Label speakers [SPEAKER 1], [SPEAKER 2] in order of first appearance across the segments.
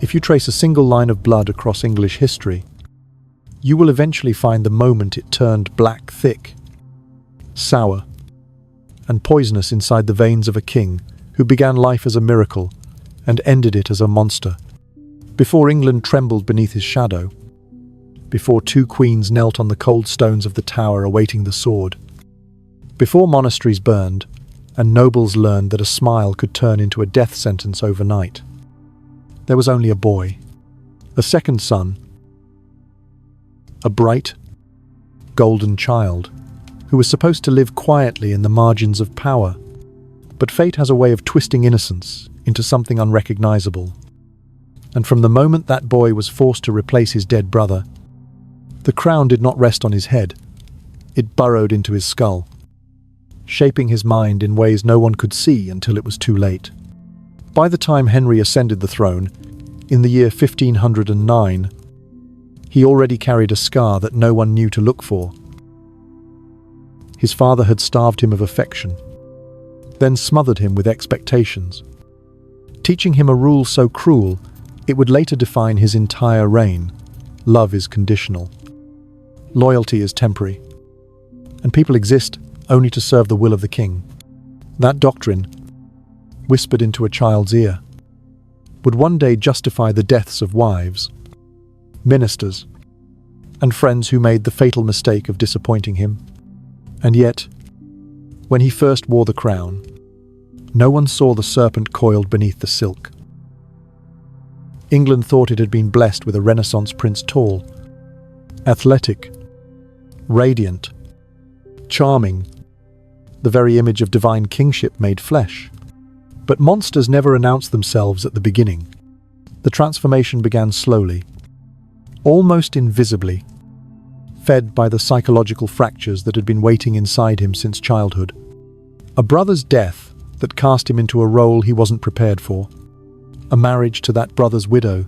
[SPEAKER 1] If you trace a single line of blood across English history, you will eventually find the moment it turned black thick, sour, and poisonous inside the veins of a king who began life as a miracle and ended it as a monster. Before England trembled beneath his shadow, before two queens knelt on the cold stones of the tower awaiting the sword, before monasteries burned and nobles learned that a smile could turn into a death sentence overnight, there was only a boy, a second son, a bright, golden child who was supposed to live quietly in the margins of power. But fate has a way of twisting innocence into something unrecognizable. And from the moment that boy was forced to replace his dead brother, the crown did not rest on his head. It burrowed into his skull, shaping his mind in ways no one could see until it was too late. By the time Henry ascended the throne, in the year 1509, he already carried a scar that no one knew to look for. His father had starved him of affection, then smothered him with expectations, teaching him a rule so cruel it would later define his entire reign. Love is conditional. Loyalty is temporary. And people exist only to serve the will of the king. That doctrine, whispered into a child's ear, would one day justify the deaths of wives, ministers, and friends who made the fatal mistake of disappointing him. And yet, when he first wore the crown, no one saw the serpent coiled beneath the silk. England thought it had been blessed with a Renaissance prince, tall, athletic, radiant, charming, the very image of divine kingship made flesh. But monsters never announced themselves at the beginning. The transformation began slowly, almost invisibly, fed by the psychological fractures that had been waiting inside him since childhood. A brother's death that cast him into a role he wasn't prepared for. A marriage to that brother's widow,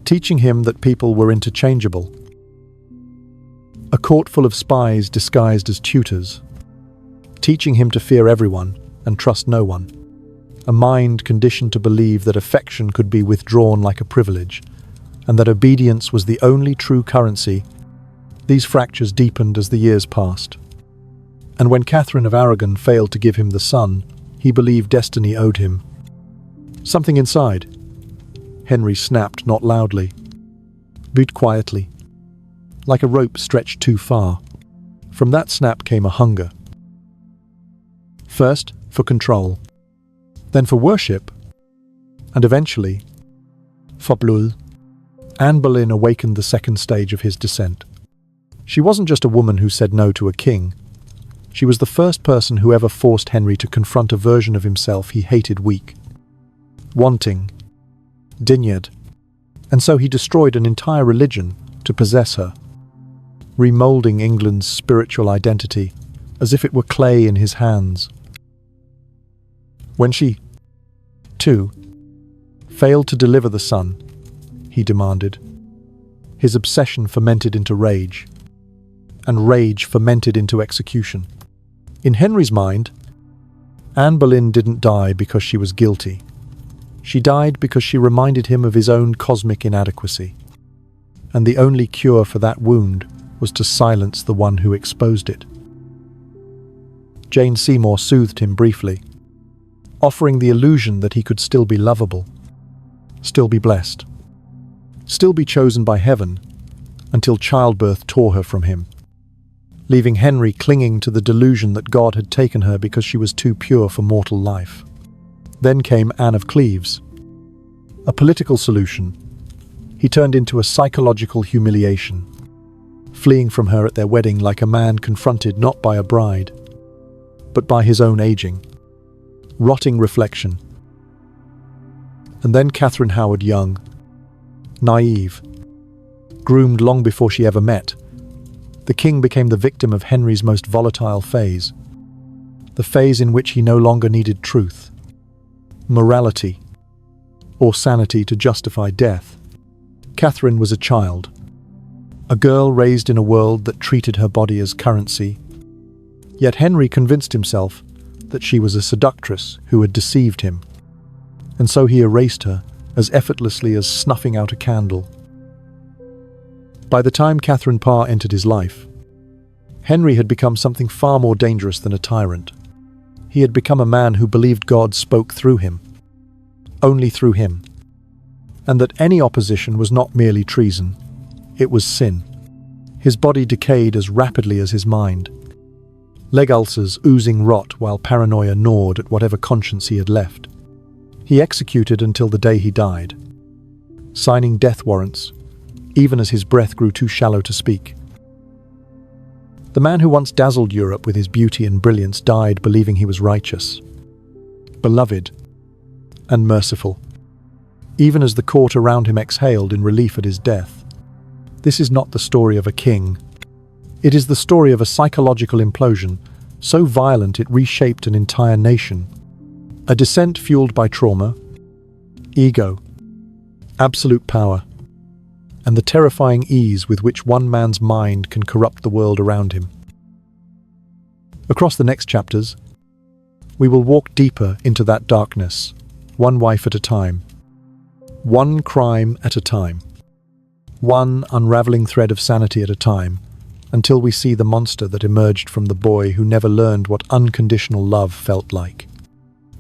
[SPEAKER 1] teaching him that people were interchangeable. A court full of spies disguised as tutors, teaching him to fear everyone and trust no one. A mind conditioned to believe that affection could be withdrawn like a privilege, and that obedience was the only true currency. These fractures deepened as the years passed. And when Catherine of Aragon failed to give him the son he believed destiny owed him, something inside Henry snapped, not loudly, but quietly, like a rope stretched too far. From that snap came a hunger. First, for control, then for worship, and eventually, for blood. Anne Boleyn awakened the second stage of his descent. She wasn't just a woman who said no to a king. She was the first person who ever forced Henry to confront a version of himself he hated weak, wanting, dinyard, and so he destroyed an entire religion to possess her, remolding England's spiritual identity as if it were clay in his hands. When she, too, failed to deliver the son he demanded, his obsession fermented into rage, and rage fermented into execution. In Henry's mind, Anne Boleyn didn't die because she was guilty. She died because she reminded him of his own cosmic inadequacy, and the only cure for that wound was to silence the one who exposed it. Jane Seymour soothed him briefly, offering the illusion that he could still be lovable, still be blessed, still be chosen by heaven, until childbirth tore her from him, leaving Henry clinging to the delusion that God had taken her because she was too pure for mortal life. Then came Anne of Cleves, a political solution. He turned into a psychological humiliation, fleeing from her at their wedding like a man confronted not by a bride, but by his own aging, rotting reflection. And then Catherine Howard Young, naive, groomed long before she ever met. The king became the victim of Henry's most volatile phase, the phase in which he no longer needed truth, morality, or sanity to justify death. Catherine was a child, a girl raised in a world that treated her body as currency. Yet Henry convinced himself that she was a seductress who had deceived him, and so he erased her as effortlessly as snuffing out a candle. By the time Catherine Parr entered his life, Henry had become something far more dangerous than a tyrant. He had become a man who believed God spoke through him, only through him, and that any opposition was not merely treason, it was sin. His body decayed as rapidly as his mind, leg ulcers oozing rot while paranoia gnawed at whatever conscience he had left. He executed until the day he died, signing death warrants, even as his breath grew too shallow to speak. The man who once dazzled Europe with his beauty and brilliance died believing he was righteous, beloved, and merciful, even as the court around him exhaled in relief at his death. This is not the story of a king. It is the story of a psychological implosion, so violent it reshaped an entire nation. A descent fueled by trauma, ego, absolute power, and the terrifying ease with which one man's mind can corrupt the world around him. Across the next chapters, we will walk deeper into that darkness, one wife at a time, one crime at a time, one unraveling thread of sanity at a time, until we see the monster that emerged from the boy who never learned what unconditional love felt like.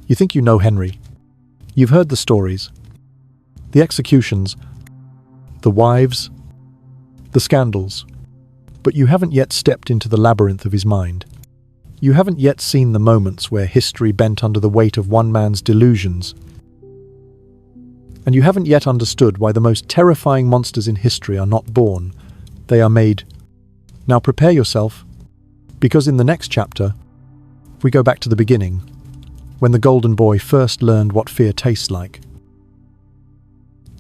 [SPEAKER 1] You think you know Henry. You've heard the stories, the executions, the wives, the scandals, but you haven't yet stepped into the labyrinth of his mind. You haven't yet seen the moments where history bent under the weight of one man's delusions. And you haven't yet understood why the most terrifying monsters in history are not born, they are made. Now prepare yourself, because in the next chapter, we go back to the beginning, when the golden boy first learned what fear tastes like.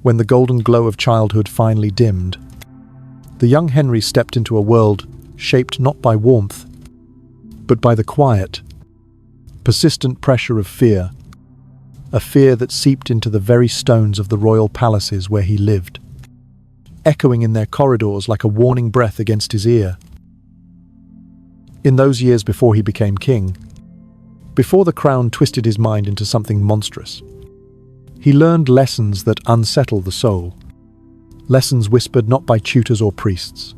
[SPEAKER 1] When the golden glow of childhood finally dimmed, the young Henry stepped into a world shaped not by warmth, but by the quiet, persistent pressure of fear, a fear that seeped into the very stones of the royal palaces where he lived, echoing in their corridors like a warning breath against his ear. In those years before he became king, before the crown twisted his mind into something monstrous, he learned lessons that unsettle the soul, lessons whispered not by tutors or priests,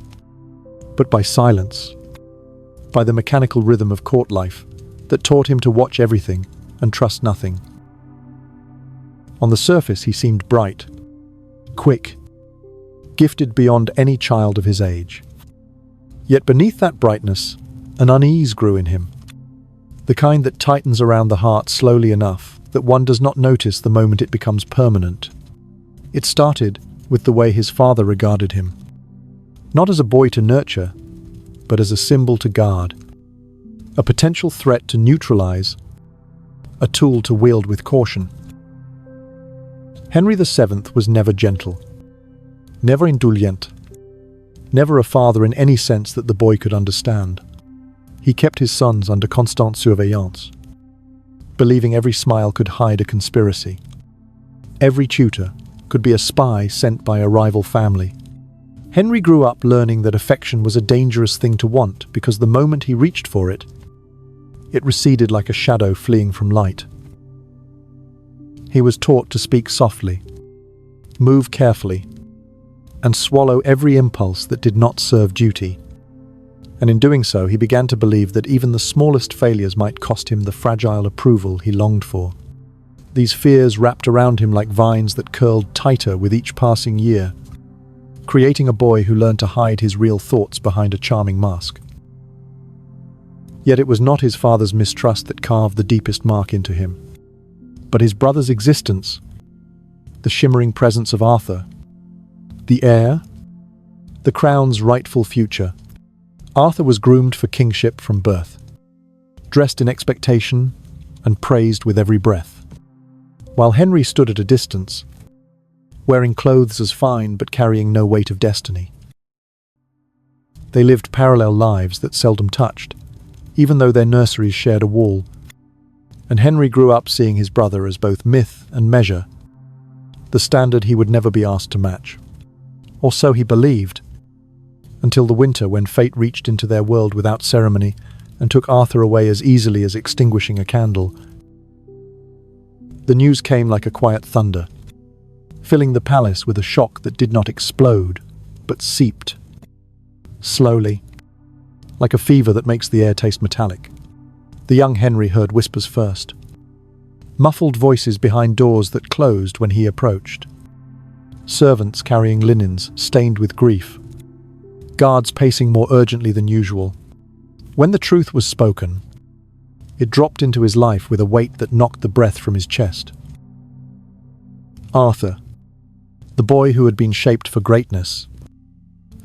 [SPEAKER 1] but by silence, by the mechanical rhythm of court life that taught him to watch everything and trust nothing. On the surface, he seemed bright, quick, gifted beyond any child of his age. Yet beneath that brightness, an unease grew in him, the kind that tightens around the heart slowly enough that one does not notice the moment it becomes permanent. It started with the way his father regarded him, not as a boy to nurture, but as a symbol to guard, a potential threat to neutralize, a tool to wield with caution. Henry VII was never gentle, never indulgent, never a father in any sense that the boy could understand. He kept his sons under constant surveillance, believing every smile could hide a conspiracy. Every tutor could be a spy sent by a rival family. Henry grew up learning that affection was a dangerous thing to want because the moment he reached for it, it receded like a shadow fleeing from light. He was taught to speak softly, move carefully, and swallow every impulse that did not serve duty. And in doing so, he began to believe that even the smallest failures might cost him the fragile approval he longed for. These fears wrapped around him like vines that curled tighter with each passing year, creating a boy who learned to hide his real thoughts behind a charming mask. Yet it was not his father's mistrust that carved the deepest mark into him, but his brother's existence, the shimmering presence of Arthur, the heir, the crown's rightful future. Arthur was groomed for kingship from birth, dressed in expectation and praised with every breath, while Henry stood at a distance, wearing clothes as fine but carrying no weight of destiny. They lived parallel lives that seldom touched, even though their nurseries shared a wall, and Henry grew up seeing his brother as both myth and measure, the standard he would never be asked to match. Or so he believed, until the winter when fate reached into their world without ceremony and took Arthur away as easily as extinguishing a candle. The news came like a quiet thunder. filling the palace with a shock that did not explode, but seeped. Slowly, like a fever that makes the air taste metallic. The young Henry heard whispers first. Muffled voices behind doors that closed when he approached. Servants carrying linens stained with grief. Guards pacing more urgently than usual. When the truth was spoken, it dropped into his life with a weight that knocked the breath from his chest. Arthur, the boy who had been shaped for greatness,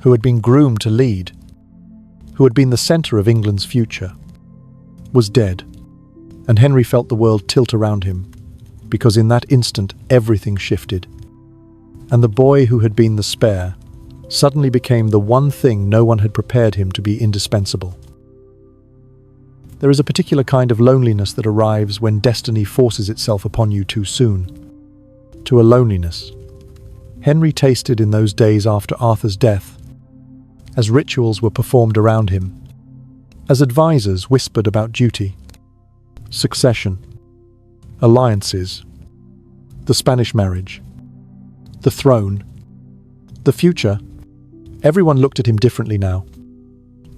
[SPEAKER 1] who had been groomed to lead, who had been the centre of England's future, was dead, and Henry felt the world tilt around him, because in that instant everything shifted, and the boy who had been the spare suddenly became the one thing no one had prepared him to be indispensable. There is a particular kind of loneliness that arrives when destiny forces itself upon you too soon. To a loneliness Henry tasted in those days after Arthur's death, as rituals were performed around him, as advisors whispered about duty, succession, alliances, the Spanish marriage, the throne, the future. Everyone looked at him differently now,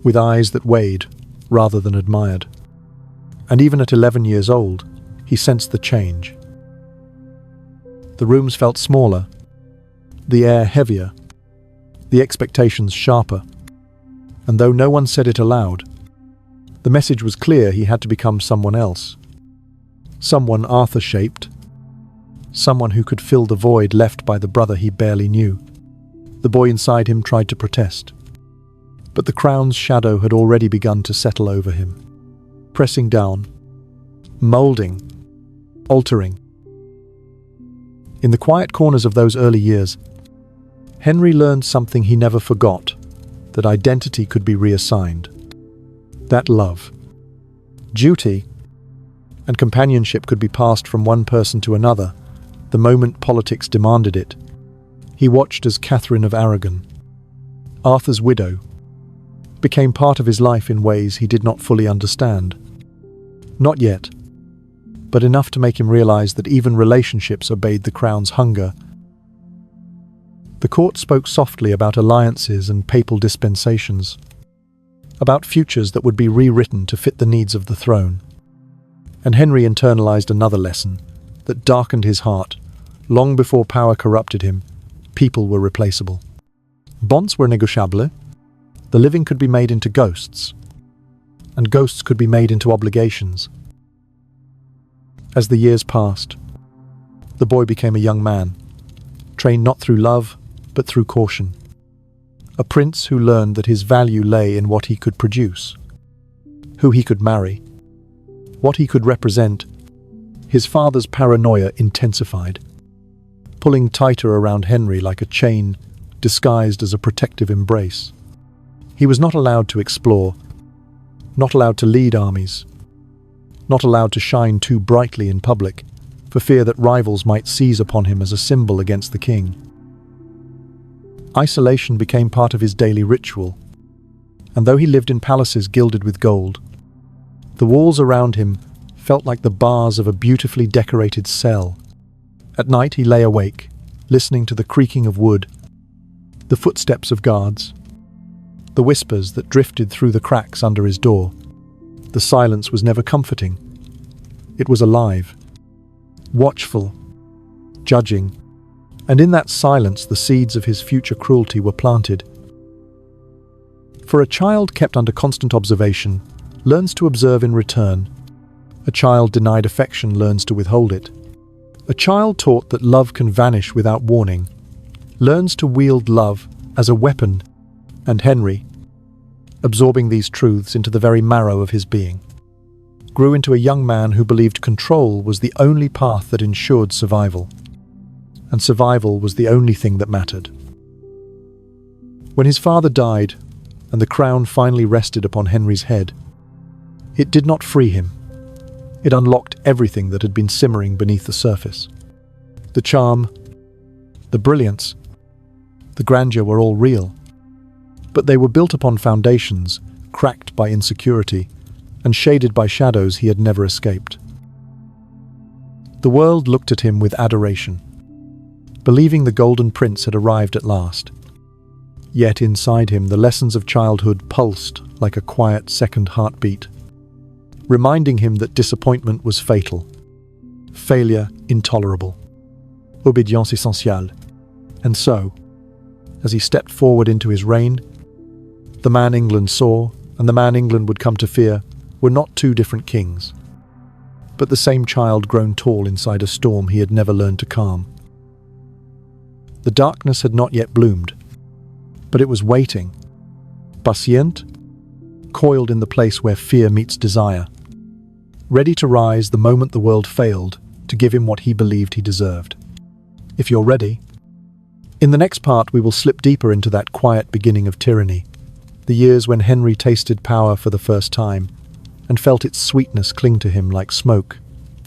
[SPEAKER 1] with eyes that weighed rather than admired. And even at 11 years old, he sensed the change. The rooms felt smaller, the air heavier, the expectations sharper. And though no one said it aloud, the message was clear: he had to become someone else. Someone Arthur shaped. Someone who could fill the void left by the brother he barely knew. The boy inside him tried to protest, but the crown's shadow had already begun to settle over him, pressing down, moulding, altering. In the quiet corners of those early years, Henry learned something he never forgot: that identity could be reassigned. That love, duty, and companionship could be passed from one person to another the moment politics demanded it. He watched as Catherine of Aragon, Arthur's widow, became part of his life in ways he did not fully understand. Not yet, but enough to make him realize that even relationships obeyed the crown's hunger. The court spoke softly about alliances and papal dispensations, about futures that would be rewritten to fit the needs of the throne. And Henry internalized another lesson that darkened his heart. Long before power corrupted him, people were replaceable. Bons were négociables. The living could be made into ghosts, and ghosts could be made into obligations. As the years passed, the boy became a young man, trained not through love, but through caution. A prince who learned that his value lay in what he could produce, who he could marry, what he could represent. His father's paranoia intensified, pulling tighter around Henry like a chain disguised as a protective embrace. He was not allowed to explore, not allowed to lead armies, not allowed to shine too brightly in public, for fear that rivals might seize upon him as a symbol against the king. Isolation became part of his daily ritual, and though he lived in palaces gilded with gold, the walls around him felt like the bars of a beautifully decorated cell. At night he lay awake, listening to the creaking of wood, the footsteps of guards, the whispers that drifted through the cracks under his door. The silence was never comforting. It was alive, watchful, judging, and in that silence the seeds of his future cruelty were planted. For a child kept under constant observation learns to observe in return. A child denied affection learns to withhold it. A child taught that love can vanish without warning learns to wield love as a weapon. And Henry, absorbing these truths into the very marrow of his being, grew into a young man who believed control was the only path that ensured survival, and survival was the only thing that mattered. When his father died, and the crown finally rested upon Henry's head, it did not free him. It unlocked everything that had been simmering beneath the surface. The charm, the brilliance, the grandeur were all real, but they were built upon foundations cracked by insecurity and shaded by shadows he had never escaped. The world looked at him with adoration. believing the Golden Prince had arrived at last. Yet inside him, the lessons of childhood pulsed like a quiet second heartbeat, reminding him that disappointment was fatal, failure intolerable, obédience essentielle. And so, as he stepped forward into his reign, the man England saw and the man England would come to fear were not two different kings, but the same child grown tall inside a storm he had never learned to calm. The darkness had not yet bloomed, but it was waiting, patient, coiled in the place where fear meets desire, ready to rise the moment the world failed to give him what he believed he deserved. If you're ready, in the next part we will slip deeper into that quiet beginning of tyranny, the years when Henry tasted power for the first time and felt its sweetness cling to him like smoke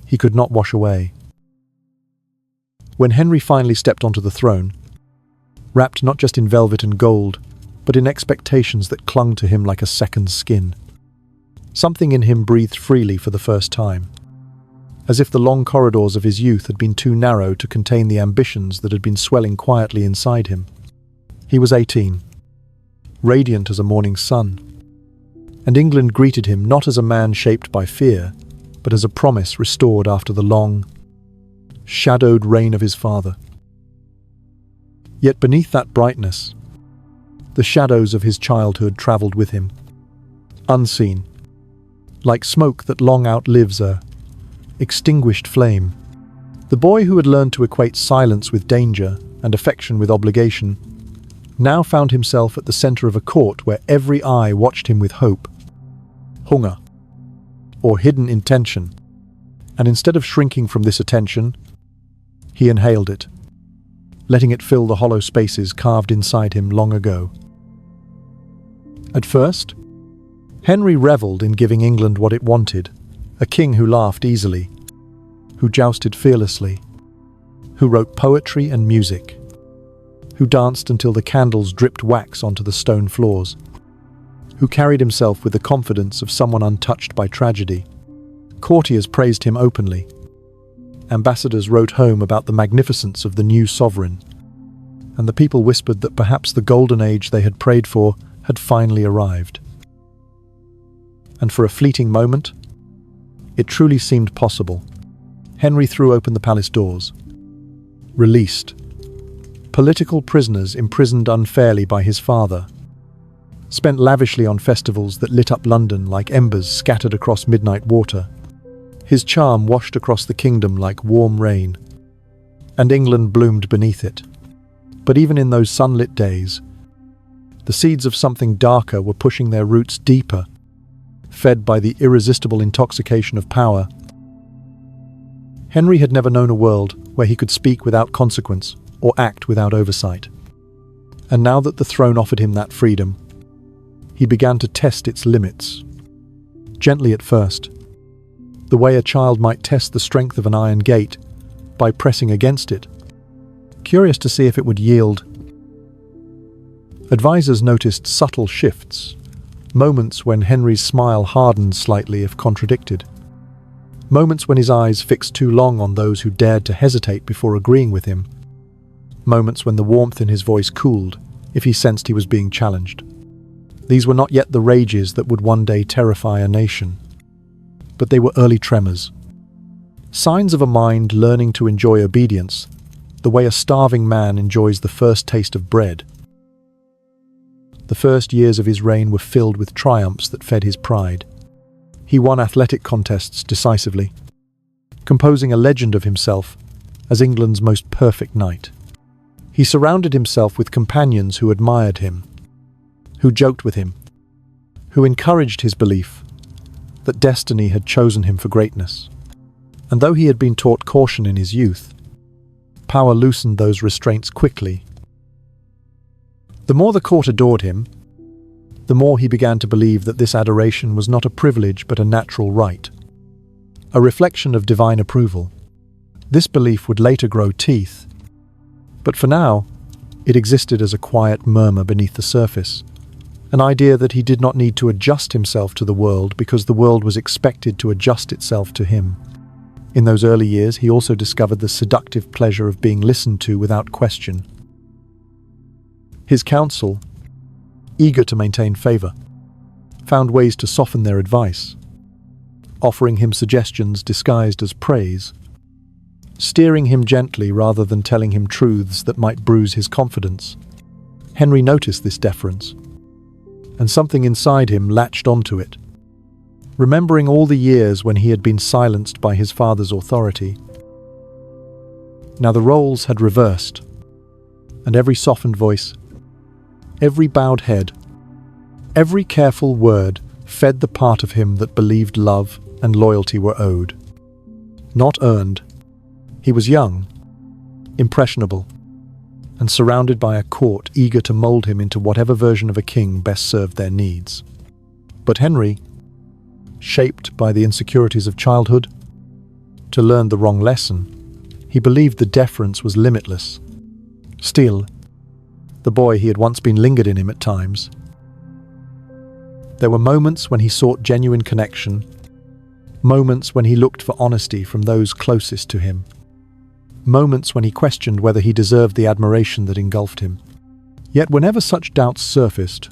[SPEAKER 1] he could not wash away. When Henry finally stepped onto the throne, wrapped not just in velvet and gold, but in expectations that clung to him like a second skin, something in him breathed freely for the first time, as if the long corridors of his youth had been too narrow to contain the ambitions that had been swelling quietly inside him. He was 18, radiant as a morning sun, and England greeted him not as a man shaped by fear, but as a promise restored after the long, shadowed reign of his father. Yet beneath that brightness, the shadows of his childhood travelled with him, unseen, like smoke that long outlives a extinguished flame. The boy who had learned to equate silence with danger and affection with obligation now found himself at the centre of a court where every eye watched him with hope, hunger, or hidden intention, and instead of shrinking from this attention, he inhaled it, letting it fill the hollow spaces carved inside him long ago. At first, Henry revelled in giving England what it wanted, a king who laughed easily, who jousted fearlessly, who wrote poetry and music, who danced until the candles dripped wax onto the stone floors, who carried himself with the confidence of someone untouched by tragedy. Courtiers praised him openly. Ambassadors wrote home about the magnificence of the new sovereign, and the people whispered that perhaps the golden age they had prayed for had finally arrived. And for a fleeting moment, it truly seemed possible. Henry threw open the palace doors. Released. Political prisoners imprisoned unfairly by his father. Spent lavishly on festivals that lit up London like embers scattered across midnight water. His charm washed across the kingdom like warm rain, and England bloomed beneath it. But even in those sunlit days, the seeds of something darker were pushing their roots deeper, fed by the irresistible intoxication of power. Henry had never known a world where he could speak without consequence or act without oversight. And now that the throne offered him that freedom, he began to test its limits. Gently at first, the way a child might test the strength of an iron gate by pressing against it, curious to see if it would yield. Advisors noticed subtle shifts, moments when Henry's smile hardened slightly if contradicted, moments when his eyes fixed too long on those who dared to hesitate before agreeing with him, moments when the warmth in his voice cooled if he sensed he was being challenged. These were not yet the rages that would one day terrify a nation, but they were early tremors, signs of a mind learning to enjoy obedience the way a starving man enjoys the first taste of bread. The first years of his reign were filled with triumphs that fed his pride. He won athletic contests decisively, composing a legend of himself as England's most perfect knight. He surrounded himself with companions who admired him, who joked with him, who encouraged his belief that destiny had chosen him for greatness. And though he had been taught caution in his youth, power loosened those restraints quickly. The more the court adored him, the more he began to believe that this adoration was not a privilege but a natural right, a reflection of divine approval. This belief would later grow teeth, but for now, it existed as a quiet murmur beneath the surface, an idea that he did not need to adjust himself to the world because the world was expected to adjust itself to him. In those early years, he also discovered the seductive pleasure of being listened to without question. His council, eager to maintain favor, found ways to soften their advice, offering him suggestions disguised as praise, steering him gently rather than telling him truths that might bruise his confidence. Henry noticed this deference, and something inside him latched onto it. Remembering all the years when he had been silenced by his father's authority. Now the roles had reversed, and every softened voice, every bowed head, every careful word fed the part of him that believed love and loyalty were owed, not earned. He was young, impressionable, and surrounded by a court eager to mold him into whatever version of a king best served their needs. But Henry, shaped by the insecurities of childhood, to learn the wrong lesson, he believed the deference was limitless. Still, the boy he had once been lingered in him at times. There were moments when he sought genuine connection, moments when he looked for honesty from those closest to him, moments when he questioned whether he deserved the admiration that engulfed him. Yet whenever such doubts surfaced,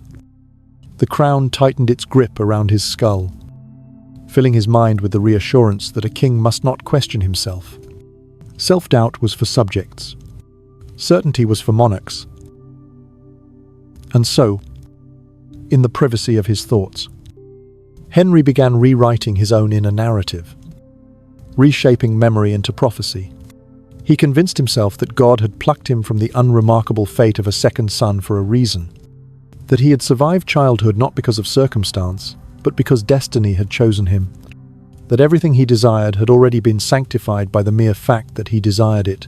[SPEAKER 1] the crown tightened its grip around his skull, filling his mind with the reassurance that a king must not question himself. Self-doubt was for subjects. Certainty was for monarchs. And so, in the privacy of his thoughts, Henry began rewriting his own inner narrative, reshaping memory into prophecy. He convinced himself that God had plucked him from the unremarkable fate of a second son for a reason, that he had survived childhood not because of circumstance, but because destiny had chosen him, that everything he desired had already been sanctified by the mere fact that he desired it.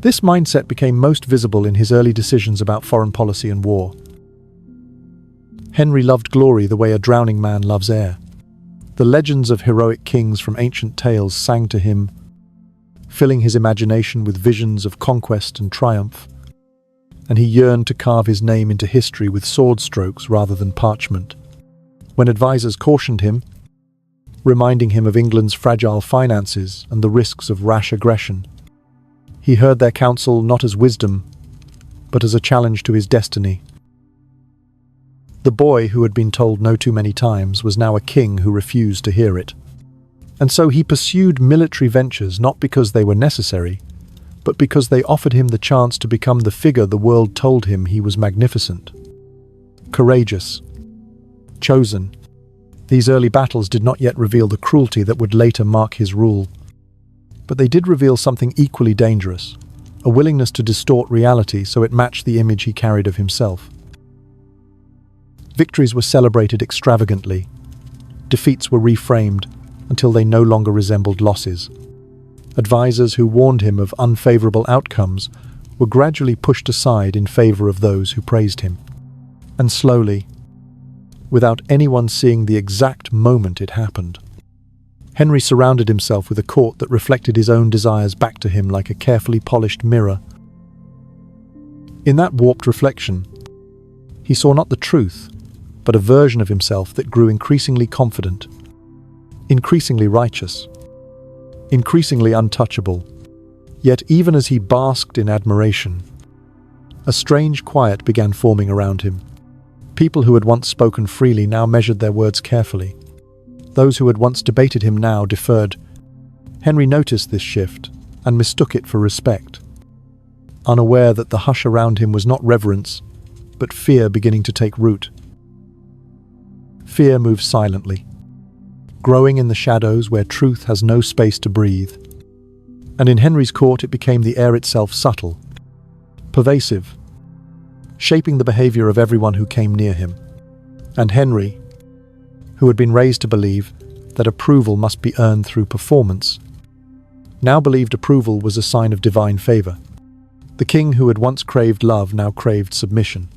[SPEAKER 1] This mindset became most visible in his early decisions about foreign policy and war. Henry loved glory the way a drowning man loves air. The legends of heroic kings from ancient tales sang to him, filling his imagination with visions of conquest and triumph, and he yearned to carve his name into history with sword strokes rather than parchment. When advisors cautioned him, reminding him of England's fragile finances and the risks of rash aggression, he heard their counsel not as wisdom, but as a challenge to his destiny. The boy who had been told no too many times was now a king who refused to hear it. And so he pursued military ventures not because they were necessary, but because they offered him the chance to become the figure the world told him he was magnificent, courageous, chosen. These early battles did not yet reveal the cruelty that would later mark his rule, but they did reveal something equally dangerous, a willingness to distort reality so it matched the image he carried of himself. Victories were celebrated extravagantly. Defeats were reframed until they no longer resembled losses. Advisors who warned him of unfavorable outcomes were gradually pushed aside in favor of those who praised him. And slowly, without anyone seeing the exact moment it happened, Henry surrounded himself with a court that reflected his own desires back to him like a carefully polished mirror. In that warped reflection, he saw not the truth, but a version of himself that grew increasingly confident, increasingly righteous, increasingly untouchable. Yet even as he basked in admiration, a strange quiet began forming around him. People who had once spoken freely now measured their words carefully. Those who had once debated him now deferred. Henry noticed this shift and mistook it for respect, unaware that the hush around him was not reverence, but fear beginning to take root. Fear moves silently, growing in the shadows where truth has no space to breathe. And in Henry's court it became the air itself, subtle, pervasive, shaping the behavior of everyone who came near him. And Henry, who had been raised to believe that approval must be earned through performance, now believed approval was a sign of divine favor. The king who had once craved love now craved submission.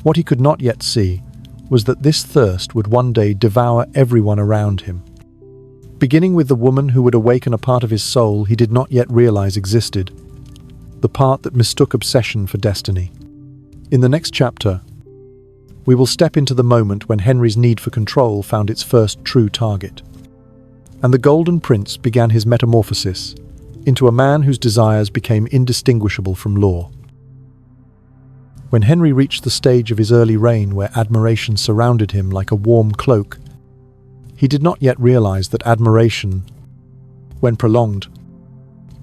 [SPEAKER 1] What he could not yet see was that this thirst would one day devour everyone around him. Beginning with the woman who would awaken a part of his soul he did not yet realize existed, the part that mistook obsession for destiny. In the next chapter, we will step into the moment when Henry's need for control found its first true target. and the Golden Prince began his metamorphosis into a man whose desires became indistinguishable from law. When Henry reached the stage of his early reign where admiration surrounded him like a warm cloak, he did not yet realize that admiration, when prolonged,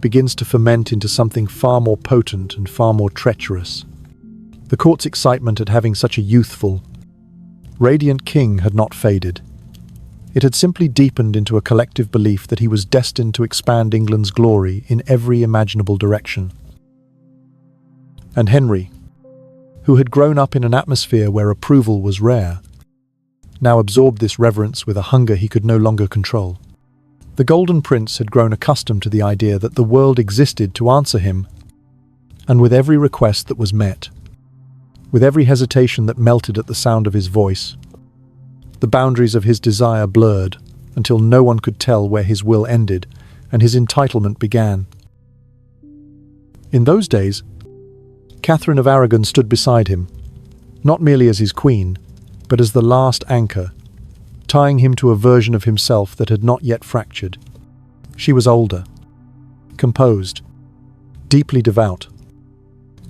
[SPEAKER 1] begins to ferment into something far more potent and far more treacherous. The court's excitement at having such a youthful, radiant king had not faded. It had simply deepened into a collective belief that he was destined to expand England's glory in every imaginable direction. And Henry, who had grown up in an atmosphere where approval was rare, now absorbed this reverence with a hunger he could no longer control. The Golden Prince had grown accustomed to the idea that the world existed to answer him, and with every request that was met, with every hesitation that melted at the sound of his voice, the boundaries of his desire blurred until no one could tell where his will ended and his entitlement began. In those days, Catherine of Aragon stood beside him, not merely as his queen, but as the last anchor, tying him to a version of himself that had not yet fractured. She was older, composed, deeply devout,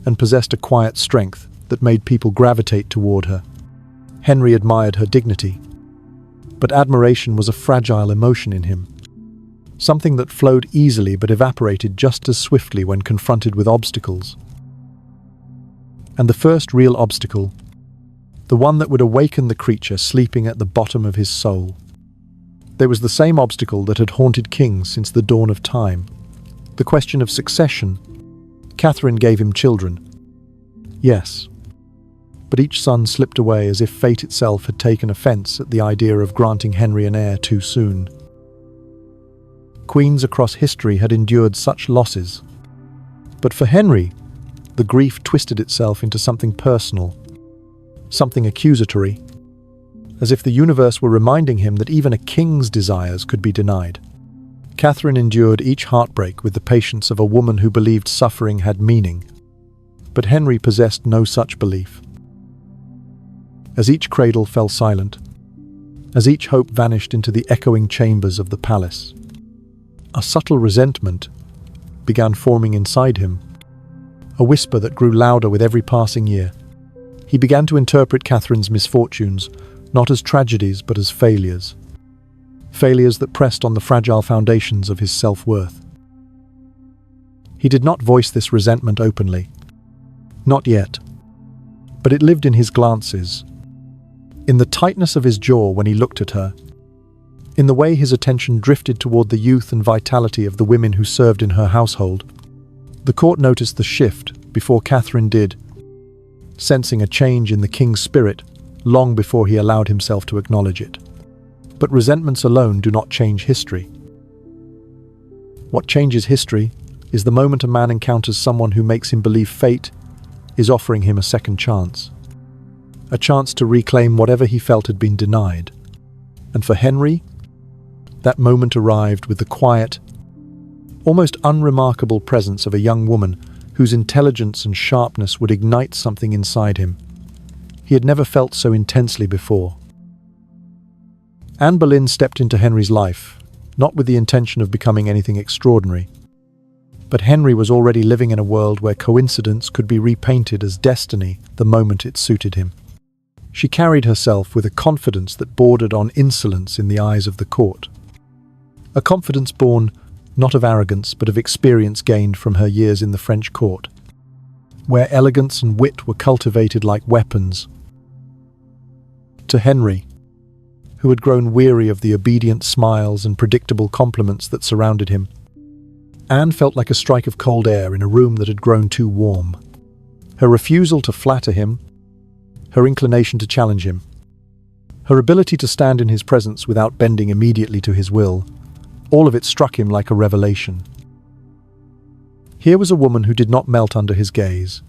[SPEAKER 1] and possessed a quiet strength that made people gravitate toward her. Henry admired her dignity, but admiration was a fragile emotion in him, something that flowed easily but evaporated just as swiftly when confronted with obstacles. And the first real obstacle, the one that would awaken the creature sleeping at the bottom of his soul. There was the same obstacle that had haunted kings since the dawn of time. The question of succession. Catherine gave him children. Yes, but each son slipped away as if fate itself had taken offense at the idea of granting Henry an heir too soon. Queens across history had endured such losses. But for Henry, the grief twisted itself into something personal, something accusatory, as if the universe were reminding him that even a king's desires could be denied. Catherine endured each heartbreak with the patience of a woman who believed suffering had meaning, but Henry possessed no such belief. As each cradle fell silent, as each hope vanished into the echoing chambers of the palace, a subtle resentment began forming inside him, a whisper that grew louder with every passing year. He began to interpret Catherine's misfortunes not as tragedies but as failures. Failures that pressed on the fragile foundations of his self-worth. He did not voice this resentment openly. Not yet. But it lived in his glances, in the tightness of his jaw when he looked at her, in the way his attention drifted toward the youth and vitality of the women who served in her household. The court noticed the shift before Catherine did, sensing a change in the king's spirit long before he allowed himself to acknowledge it. But resentments alone do not change history. What changes history is the moment a man encounters someone who makes him believe fate is offering him a second chance. A chance to reclaim whatever he felt had been denied. And for Henry, that moment arrived with the quiet, almost unremarkable presence of a young woman whose intelligence and sharpness would ignite something inside him he had never felt so intensely before. Anne Boleyn stepped into Henry's life, not with the intention of becoming anything extraordinary. But Henry was already living in a world where coincidence could be repainted as destiny the moment it suited him. She carried herself with a confidence that bordered on insolence in the eyes of the court. A confidence born not of arrogance but of experience gained from her years in the French court, where elegance and wit were cultivated like weapons. To Henry, who had grown weary of the obedient smiles and predictable compliments that surrounded him, Anne felt like a strike of cold air in a room that had grown too warm. Her refusal to flatter him, her inclination to challenge him, her ability to stand in his presence without bending immediately to his will, all of it struck him like a revelation. Here was a woman who did not melt under his gaze,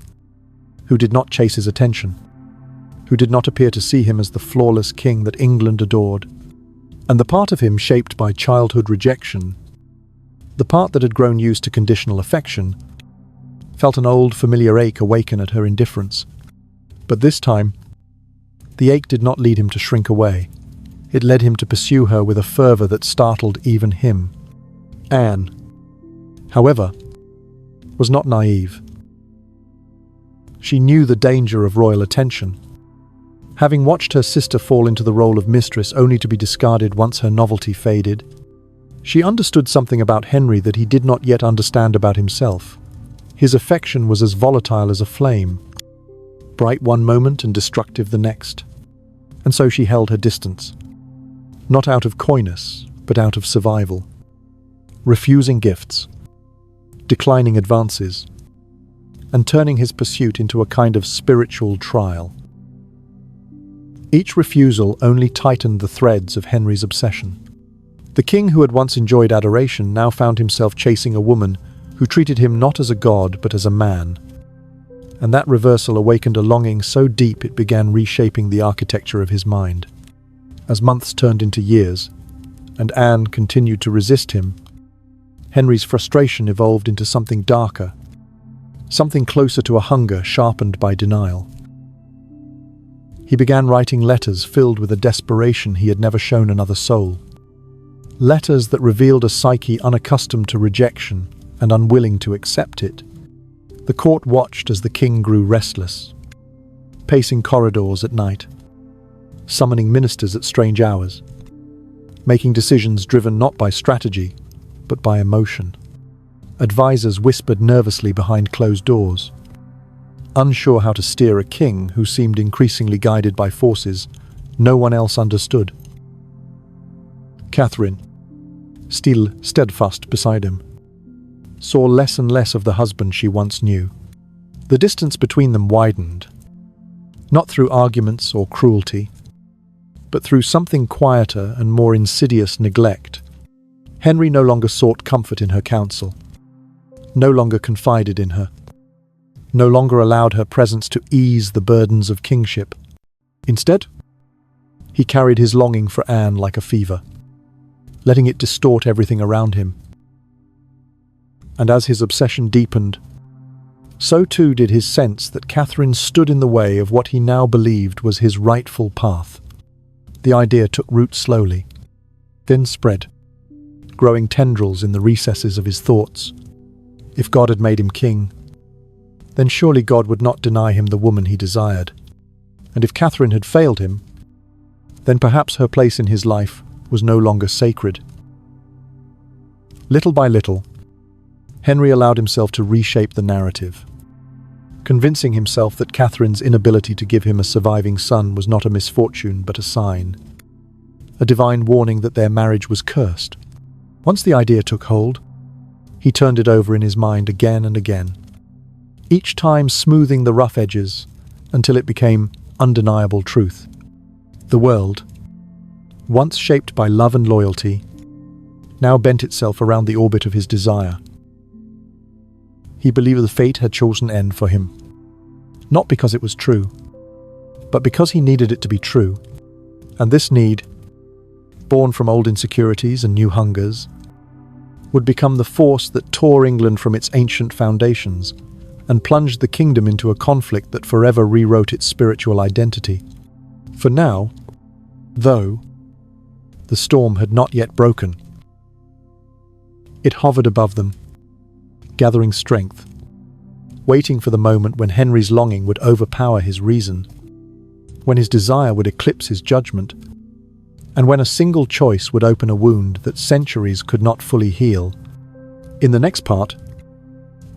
[SPEAKER 1] who did not chase his attention, who did not appear to see him as the flawless king that England adored. And the part of him shaped by childhood rejection, the part that had grown used to conditional affection, felt an old familiar ache awaken at her indifference. But this time, the ache did not lead him to shrink away. It led him to pursue her with a fervour that startled even him. Anne, however, was not naive. She knew the danger of royal attention. Having watched her sister fall into the role of mistress only to be discarded once her novelty faded, she understood something about Henry that he did not yet understand about himself. His affection was as volatile as a flame, bright one moment and destructive the next. And so she held her distance, not out of coyness, but out of survival, refusing gifts, declining advances, and turning his pursuit into a kind of spiritual trial. Each refusal only tightened the threads of Henry's obsession. The king who had once enjoyed adoration now found himself chasing a woman who treated him not as a god but as a man. And that reversal awakened a longing so deep it began reshaping the architecture of his mind. As months turned into years, and Anne continued to resist him, Henry's frustration evolved into something darker, something closer to a hunger sharpened by denial. He began writing letters filled with a desperation he had never shown another soul. Letters that revealed a psyche unaccustomed to rejection and unwilling to accept it. The court watched as the king grew restless, pacing corridors at night, summoning ministers at strange hours, making decisions driven not by strategy, but by emotion. Advisors whispered nervously behind closed doors, unsure how to steer a king who seemed increasingly guided by forces no one else understood. Catherine, still steadfast beside him, saw less and less of the husband she once knew. The distance between them widened, not through arguments or cruelty, but through something quieter and more insidious neglect. Henry no longer sought comfort in her counsel, no longer confided in her, no longer allowed her presence to ease the burdens of kingship. Instead, he carried his longing for Anne like a fever, letting it distort everything around him. And as his obsession deepened, so too did his sense that Catherine stood in the way of what he now believed was his rightful path. The idea took root slowly, then spread, growing tendrils in the recesses of his thoughts. If God had made him king, then surely God would not deny him the woman he desired. And if Catherine had failed him, then perhaps her place in his life was no longer sacred. Little by little, Henry allowed himself to reshape the narrative, convincing himself that Catherine's inability to give him a surviving son was not a misfortune but a sign, a divine warning that their marriage was cursed. Once the idea took hold, he turned it over in his mind again and again, each time smoothing the rough edges until it became undeniable truth. The world, once shaped by love and loyalty, now bent itself around the orbit of his desire. He believed the fate had chosen end for him, not because it was true, but because he needed it to be true. And this need, born from old insecurities and new hungers, would become the force that tore England from its ancient foundations and plunged the kingdom into a conflict that forever rewrote its spiritual identity. For now, though, the storm had not yet broken. It hovered above them, gathering strength, waiting for the moment when Henry's longing would overpower his reason, when his desire would eclipse his judgment, and when a single choice would open a wound that centuries could not fully heal. In the next part,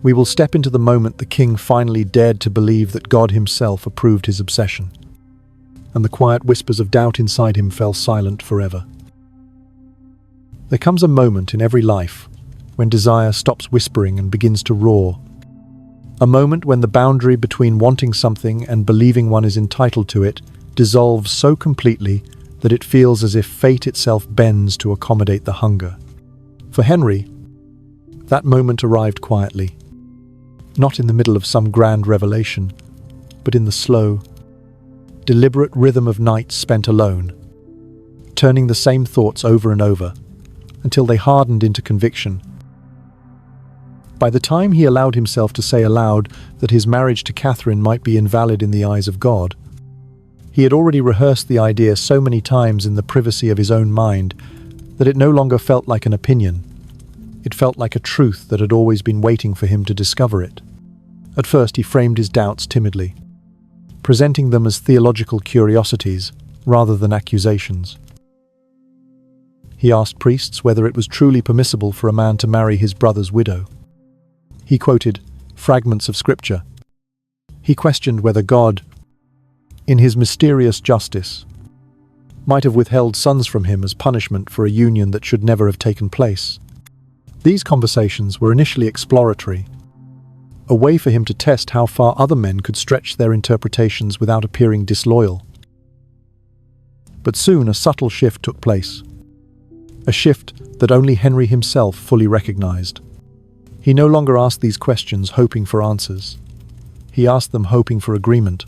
[SPEAKER 1] we will step into the moment the king finally dared to believe that God himself approved his obsession, and the quiet whispers of doubt inside him fell silent forever. There comes a moment in every life when desire stops whispering and begins to roar. A moment when the boundary between wanting something and believing one is entitled to it dissolves so completely that it feels as if fate itself bends to accommodate the hunger. For Henry, that moment arrived quietly, not in the middle of some grand revelation, but in the slow, deliberate rhythm of nights spent alone, turning the same thoughts over and over, until they hardened into conviction. By the time he allowed himself to say aloud that his marriage to Catherine might be invalid in the eyes of God, He had already rehearsed the idea so many times in the privacy of his own mind that it no longer felt like an opinion. It felt like a truth that had always been waiting for him to discover it. At first, he framed his doubts timidly, presenting them as theological curiosities rather than accusations. He asked priests whether it was truly permissible for a man to marry his brother's widow. He quoted fragments of scripture. He questioned whether God, in his mysterious justice, might have withheld sons from him as punishment for a union that should never have taken place. These conversations were initially exploratory, a way for him to test how far other men could stretch their interpretations without appearing disloyal. But soon a subtle shift took place, a shift that only Henry himself fully recognized. He no longer asked these questions hoping for answers. He asked them hoping for agreement,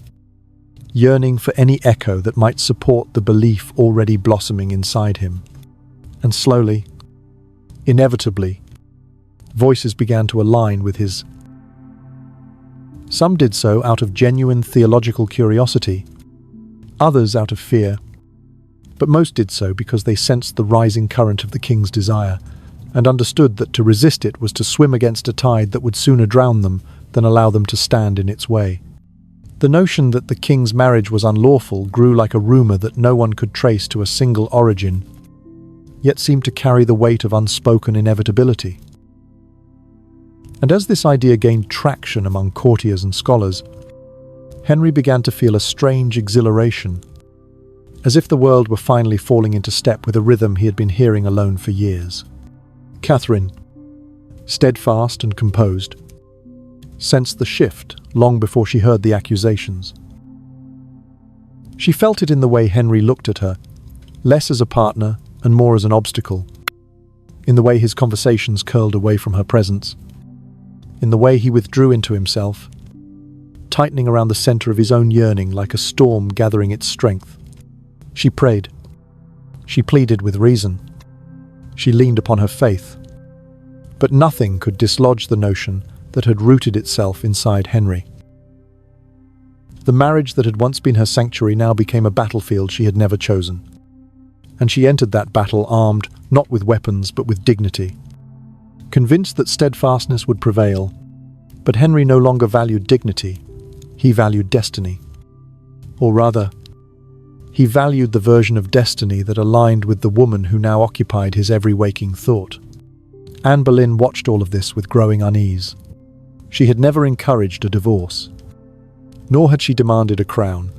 [SPEAKER 1] yearning for any echo that might support the belief already blossoming inside him. And slowly, inevitably, voices began to align with his. Some did so out of genuine theological curiosity, others out of fear, but most did so because they sensed the rising current of the king's desire and understood that to resist it was to swim against a tide that would sooner drown them than allow them to stand in its way. The notion that the king's marriage was unlawful grew like a rumor that no one could trace to a single origin, yet seemed to carry the weight of unspoken inevitability. And as this idea gained traction among courtiers and scholars, Henry began to feel a strange exhilaration, as if the world were finally falling into step with a rhythm he had been hearing alone for years. Catherine, steadfast and composed, sensed the shift long before she heard the accusations. She felt it in the way Henry looked at her, less as a partner and more as an obstacle, in the way his conversations curled away from her presence, in the way he withdrew into himself, tightening around the center of his own yearning like a storm gathering its strength. She prayed. She pleaded with reason. She leaned upon her faith. But nothing could dislodge the notion that had rooted itself inside Henry. The marriage that had once been her sanctuary now became a battlefield she had never chosen. And she entered that battle armed not with weapons but with dignity, convinced that steadfastness would prevail. But Henry no longer valued dignity, he valued destiny. Or rather, he valued the version of destiny that aligned with the woman who now occupied his every waking thought. Anne Boleyn watched all of this with growing unease. She had never encouraged a divorce, nor had she demanded a crown.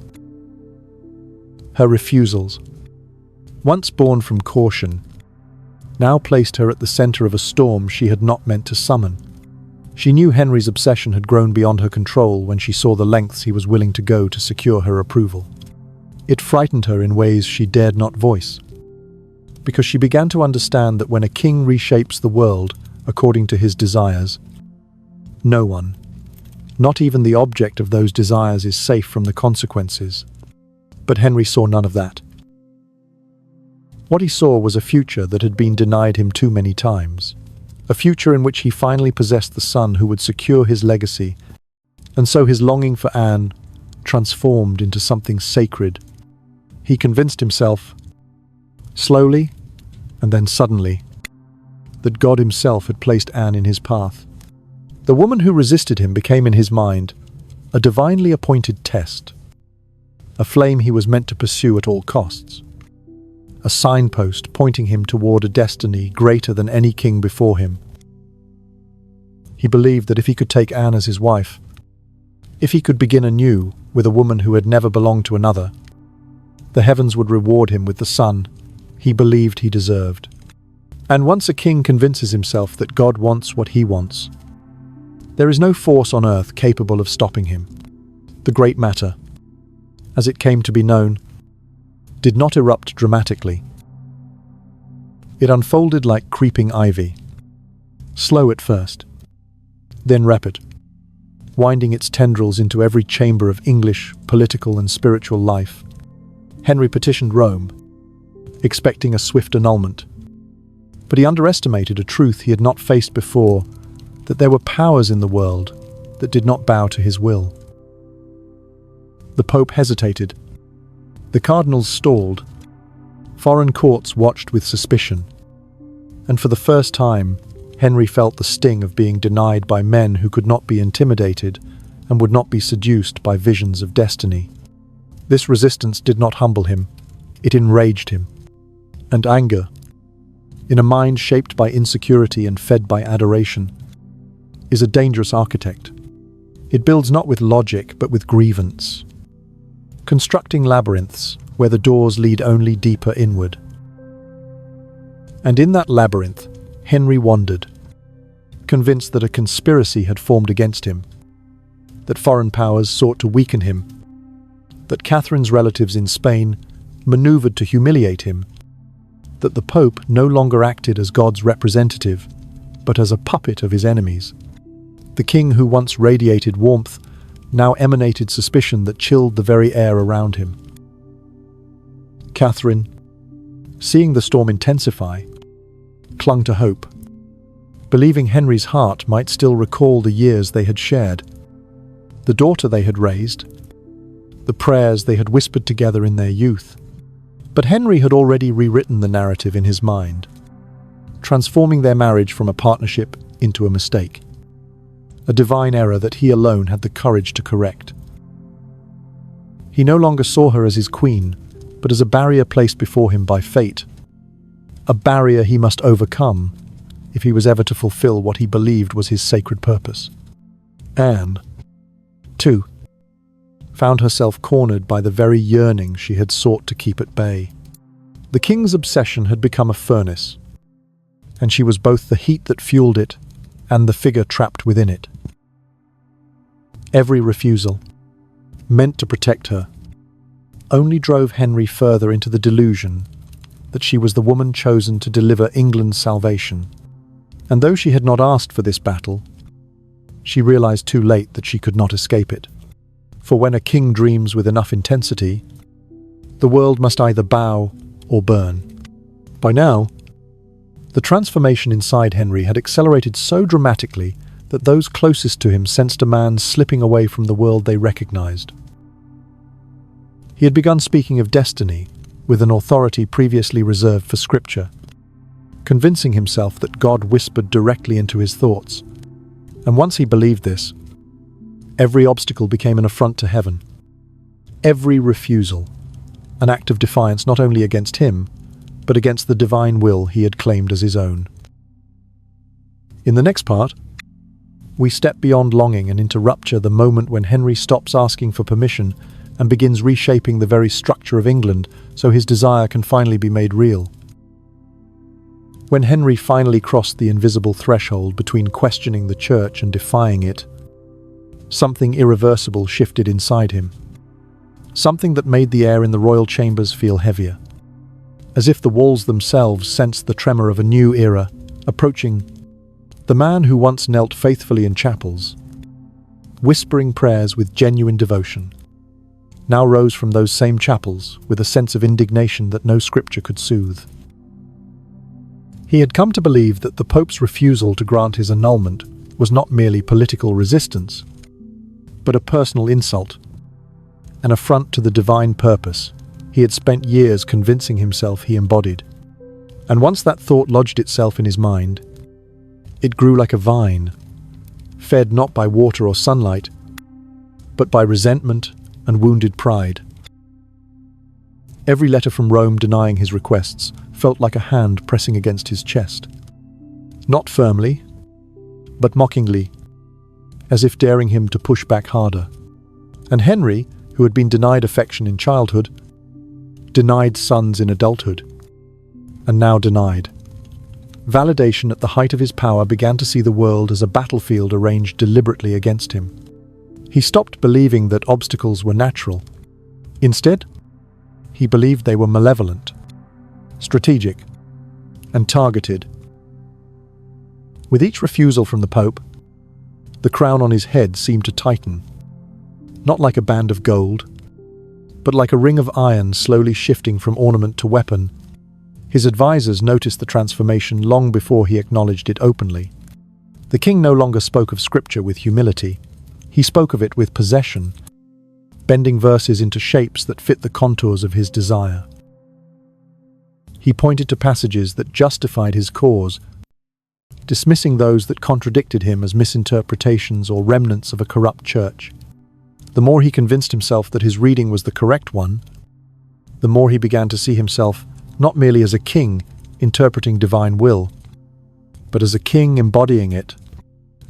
[SPEAKER 1] Her refusals, once born from caution, now placed her at the center of a storm she had not meant to summon. She knew Henry's obsession had grown beyond her control when she saw the lengths he was willing to go to secure her approval. It frightened her in ways she dared not voice, because she began to understand that when a king reshapes the world according to his desires, no one, not even the object of those desires, is safe from the consequences. But Henry saw none of that. What he saw was a future that had been denied him too many times, a future in which he finally possessed the son who would secure his legacy, and so his longing for Anne transformed into something sacred. He convinced himself, slowly and then suddenly, that God himself had placed Anne in his path. The woman who resisted him became in his mind a divinely appointed test, a flame he was meant to pursue at all costs, a signpost pointing him toward a destiny greater than any king before him. He believed that if he could take Anne as his wife, if he could begin anew with a woman who had never belonged to another, the heavens would reward him with the son he believed he deserved. And once a king convinces himself that God wants what he wants, there is no force on earth capable of stopping him. The great matter, as it came to be known, did not erupt dramatically. It unfolded like creeping ivy, slow at first, then rapid, winding its tendrils into every chamber of English, political and spiritual life. Henry petitioned Rome, expecting a swift annulment. But he underestimated a truth he had not faced before, that there were powers in the world that did not bow to his will. The Pope hesitated, The cardinals stalled. Foreign courts watched with suspicion. And for the first time, Henry felt the sting of being denied by men who could not be intimidated and would not be seduced by visions of destiny. This resistance did not humble him, it enraged him. And anger, in a mind shaped by insecurity and fed by adoration, is a dangerous architect. It builds not with logic, but with grievance, constructing labyrinths where the doors lead only deeper inward. And in that labyrinth, Henry wandered, convinced that a conspiracy had formed against him, that foreign powers sought to weaken him, that Catherine's relatives in Spain maneuvered to humiliate him, that the Pope no longer acted as God's representative, but as a puppet of his enemies. The king who once radiated warmth now emanated suspicion that chilled the very air around him. Catherine, seeing the storm intensify, clung to hope, believing Henry's heart might still recall the years they had shared, the daughter they had raised, the prayers they had whispered together in their youth. But Henry had already rewritten the narrative in his mind, transforming their marriage from a partnership into a mistake, a divine error that he alone had the courage to correct. He no longer saw her as his queen, but as a barrier placed before him by fate, a barrier he must overcome if he was ever to fulfill what he believed was his sacred purpose. Anne, too, found herself cornered by the very yearning she had sought to keep at bay. The king's obsession had become a furnace, and she was both the heat that fueled it and the figure trapped within it. Every refusal, meant to protect her, only drove Henry further into the delusion that she was the woman chosen to deliver England's salvation. And though she had not asked for this battle, she realized too late that she could not escape it. For when a king dreams with enough intensity, the world must either bow or burn. By now, the transformation inside Henry had accelerated so dramatically that those closest to him sensed a man slipping away from the world they recognized. He had begun speaking of destiny with an authority previously reserved for Scripture, convincing himself that God whispered directly into his thoughts. And once he believed this, every obstacle became an affront to heaven. Every refusal, an act of defiance not only against him, but against the divine will he had claimed as his own. In the next part, we step beyond longing and into rupture, the moment when Henry stops asking for permission and begins reshaping the very structure of England so his desire can finally be made real. When Henry finally crossed the invisible threshold between questioning the church and defying it, something irreversible shifted inside him. Something that made the air in the royal chambers feel heavier, as if the walls themselves sensed the tremor of a new era approaching. The man who once knelt faithfully in chapels, whispering prayers with genuine devotion, now rose from those same chapels with a sense of indignation that no scripture could soothe. He had come to believe that the Pope's refusal to grant his annulment was not merely political resistance, but a personal insult, an affront to the divine purpose he had spent years convincing himself he embodied. And once that thought lodged itself in his mind, it grew like a vine, fed not by water or sunlight, but by resentment and wounded pride. Every letter from Rome denying his requests felt like a hand pressing against his chest. Not firmly, but mockingly, as if daring him to push back harder. And Henry, who had been denied affection in childhood, denied sons in adulthood, and now denied validation at the height of his power, began to see the world as a battlefield arranged deliberately against him. He stopped believing that obstacles were natural. Instead, he believed they were malevolent, strategic, and targeted. With each refusal from the Pope, the crown on his head seemed to tighten, not like a band of gold, but like a ring of iron slowly shifting from ornament to weapon. His advisors noticed the transformation long before he acknowledged it openly. The king no longer spoke of Scripture with humility. He spoke of it with possession, bending verses into shapes that fit the contours of his desire. He pointed to passages that justified his cause, dismissing those that contradicted him as misinterpretations or remnants of a corrupt church. The more he convinced himself that his reading was the correct one, the more he began to see himself not merely as a king interpreting divine will, but as a king embodying it.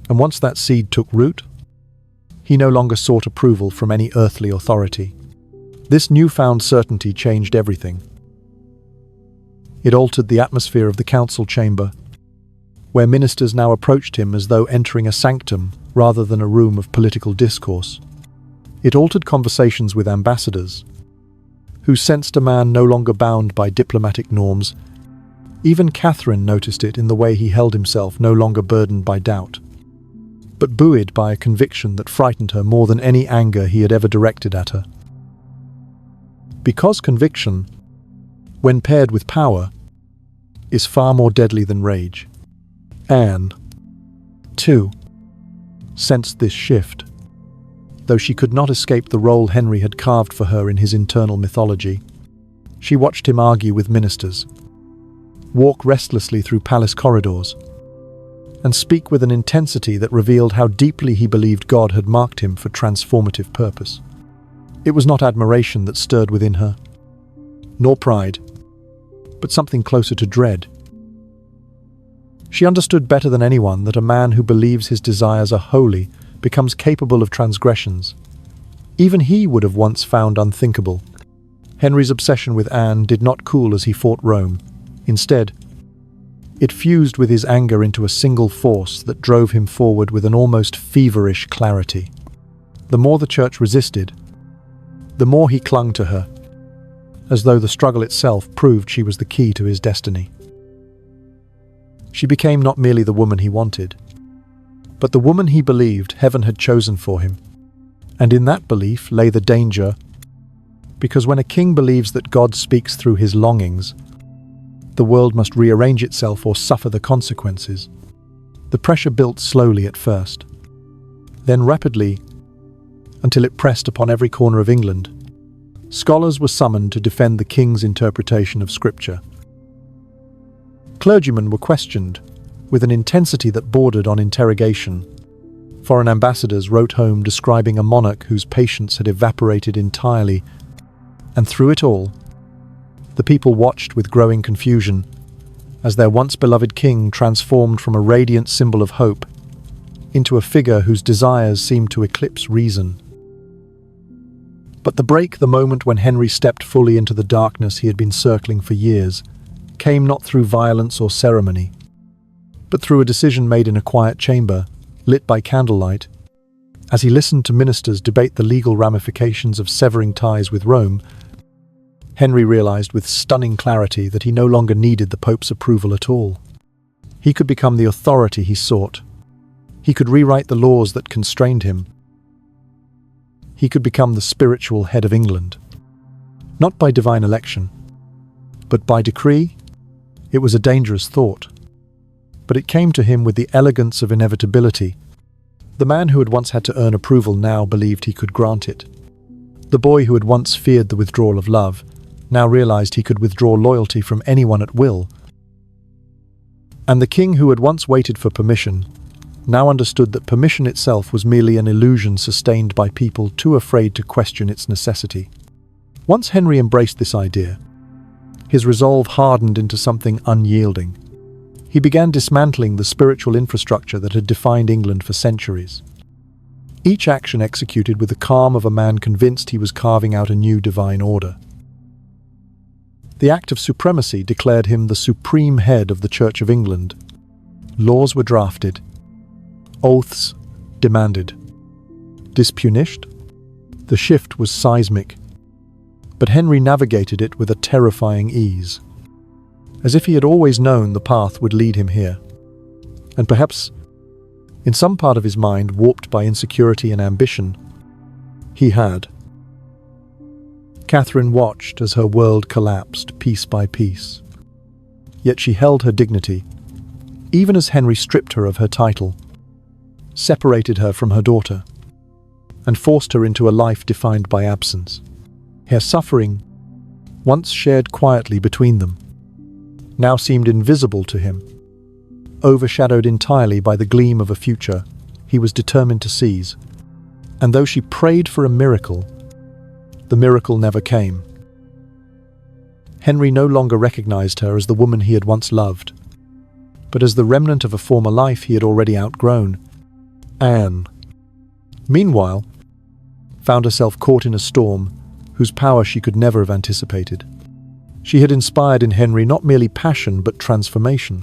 [SPEAKER 1] And once that seed took root, he no longer sought approval from any earthly authority. This newfound certainty changed everything. It altered the atmosphere of the council chamber, where ministers now approached him as though entering a sanctum rather than a room of political discourse. It altered conversations with ambassadors, who sensed a man no longer bound by diplomatic norms. Even Catherine noticed it in the way he held himself, no longer burdened by doubt, but buoyed by a conviction that frightened her more than any anger he had ever directed at her. Because conviction, when paired with power, is far more deadly than rage. Anne, too, sensed this shift, though she could not escape the role Henry had carved for her in his internal mythology. She watched him argue with ministers, walk restlessly through palace corridors, and speak with an intensity that revealed how deeply he believed God had marked him for transformative purpose. It was not admiration that stirred within her, nor pride, but something closer to dread. She understood better than anyone that a man who believes his desires are holy becomes capable of transgressions. Even he would have once found unthinkable. Henry's obsession with Anne did not cool as he fought Rome. Instead, it fused with his anger into a single force that drove him forward with an almost feverish clarity. The more the church resisted, the more he clung to her, as though the struggle itself proved she was the key to his destiny. She became not merely the woman he wanted, but the woman he believed heaven had chosen for him. And in that belief lay the danger, because when a king believes that God speaks through his longings, the world must rearrange itself or suffer the consequences. The pressure built slowly at first, then rapidly, until it pressed upon every corner of England. Scholars were summoned to defend the king's interpretation of Scripture. Clergymen were questioned with an intensity that bordered on interrogation. Foreign ambassadors wrote home describing a monarch whose patience had evaporated entirely, and through it all, the people watched with growing confusion as their once beloved king transformed from a radiant symbol of hope into a figure whose desires seemed to eclipse reason. But the moment when Henry stepped fully into the darkness he had been circling for years, came not through violence or ceremony, but through a decision made in a quiet chamber, lit by candlelight. As he listened to ministers debate the legal ramifications of severing ties with Rome, Henry realized with stunning clarity that he no longer needed the Pope's approval at all. He could become the authority he sought. He could rewrite the laws that constrained him. He could become the spiritual head of England. Not by divine election, but by decree. It was a dangerous thought, but it came to him with the elegance of inevitability. The man who had once had to earn approval now believed he could grant it. The boy who had once feared the withdrawal of love now realized he could withdraw loyalty from anyone at will. And the king who had once waited for permission now understood that permission itself was merely an illusion sustained by people too afraid to question its necessity. Once Henry embraced this idea, his resolve hardened into something unyielding. He began dismantling the spiritual infrastructure that had defined England for centuries. Each action executed with the calm of a man convinced he was carving out a new divine order. The Act of Supremacy declared him the supreme head of the Church of England. Laws were drafted. Oaths demanded. Dispunished? The shift was seismic, but Henry navigated it with a terrifying ease, as if he had always known the path would lead him here. And perhaps, in some part of his mind warped by insecurity and ambition, he had. Catherine watched as her world collapsed piece by piece. Yet she held her dignity, even as Henry stripped her of her title, separated her from her daughter, and forced her into a life defined by absence. Her suffering, once shared quietly between them, now seemed invisible to him, overshadowed entirely by the gleam of a future he was determined to seize. And though she prayed for a miracle, the miracle never came. Henry no longer recognized her as the woman he had once loved, but as the remnant of a former life he had already outgrown. Anne, meanwhile, found herself caught in a storm whose power she could never have anticipated. She had inspired in Henry not merely passion but transformation,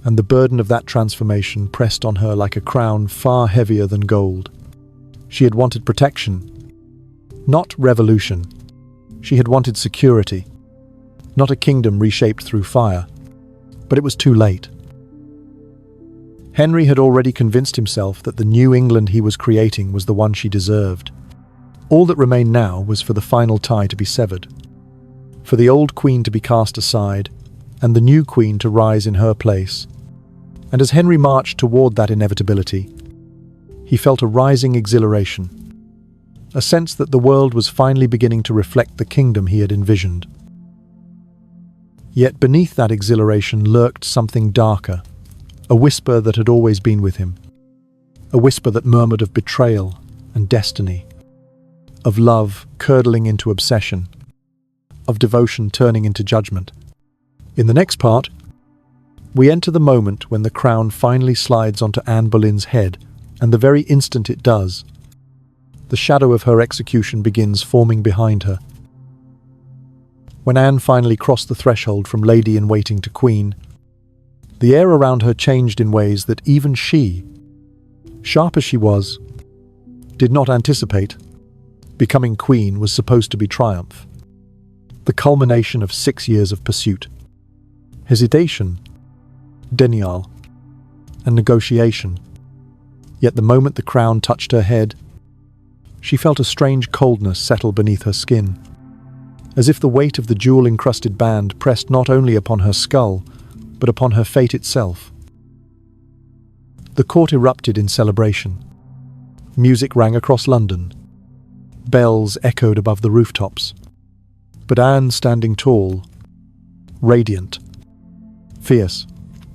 [SPEAKER 1] and the burden of that transformation pressed on her like a crown far heavier than gold. She had wanted protection, not revolution. She had wanted security, not a kingdom reshaped through fire. But it was too late. Henry had already convinced himself that the New England he was creating was the one she deserved. All that remained now was for the final tie to be severed, for the old queen to be cast aside, and the new queen to rise in her place. And as Henry marched toward that inevitability, he felt a rising exhilaration, a sense that the world was finally beginning to reflect the kingdom he had envisioned. Yet beneath that exhilaration lurked something darker, a whisper that had always been with him, a whisper that murmured of betrayal and destiny, of love curdling into obsession, of devotion turning into judgment. In the next part, we enter the moment when the crown finally slides onto Anne Boleyn's head, and the very instant it does, the shadow of her execution begins forming behind her. When Anne finally crossed the threshold from lady-in-waiting to queen, the air around her changed in ways that even she, sharp as she was, did not anticipate. Becoming queen was supposed to be triumph, the culmination of 6 years of pursuit, hesitation, denial, and negotiation. Yet the moment the crown touched her head, she felt a strange coldness settle beneath her skin, as if the weight of the jewel-encrusted band pressed not only upon her skull, but upon her fate itself. The court erupted in celebration. Music rang across London. Bells echoed above the rooftops. But Anne, standing tall, radiant, fierce,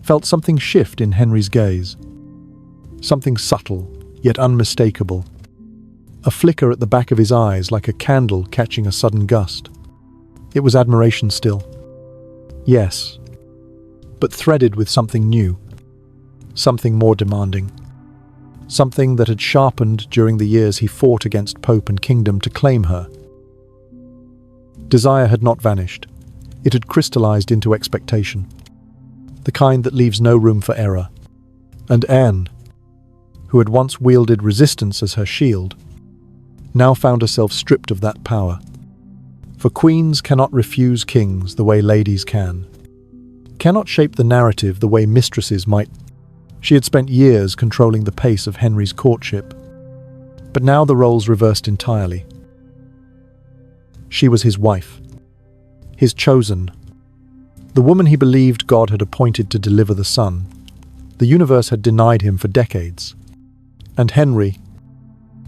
[SPEAKER 1] felt something shift in Henry's gaze. Something subtle, yet unmistakable. A flicker at the back of his eyes like a candle catching a sudden gust. It was admiration still. Yes, but threaded with something new, something more demanding, something that had sharpened during the years he fought against Pope and kingdom to claim her. Desire had not vanished. It had crystallized into expectation, the kind that leaves no room for error. And Anne, who had once wielded resistance as her shield, now found herself stripped of that power. For queens cannot refuse kings the way ladies can, cannot shape the narrative the way mistresses might. She had spent years controlling the pace of Henry's courtship, but now the roles reversed entirely. She was his wife, his chosen, the woman he believed God had appointed to deliver the son. The universe had denied him for decades, and Henry,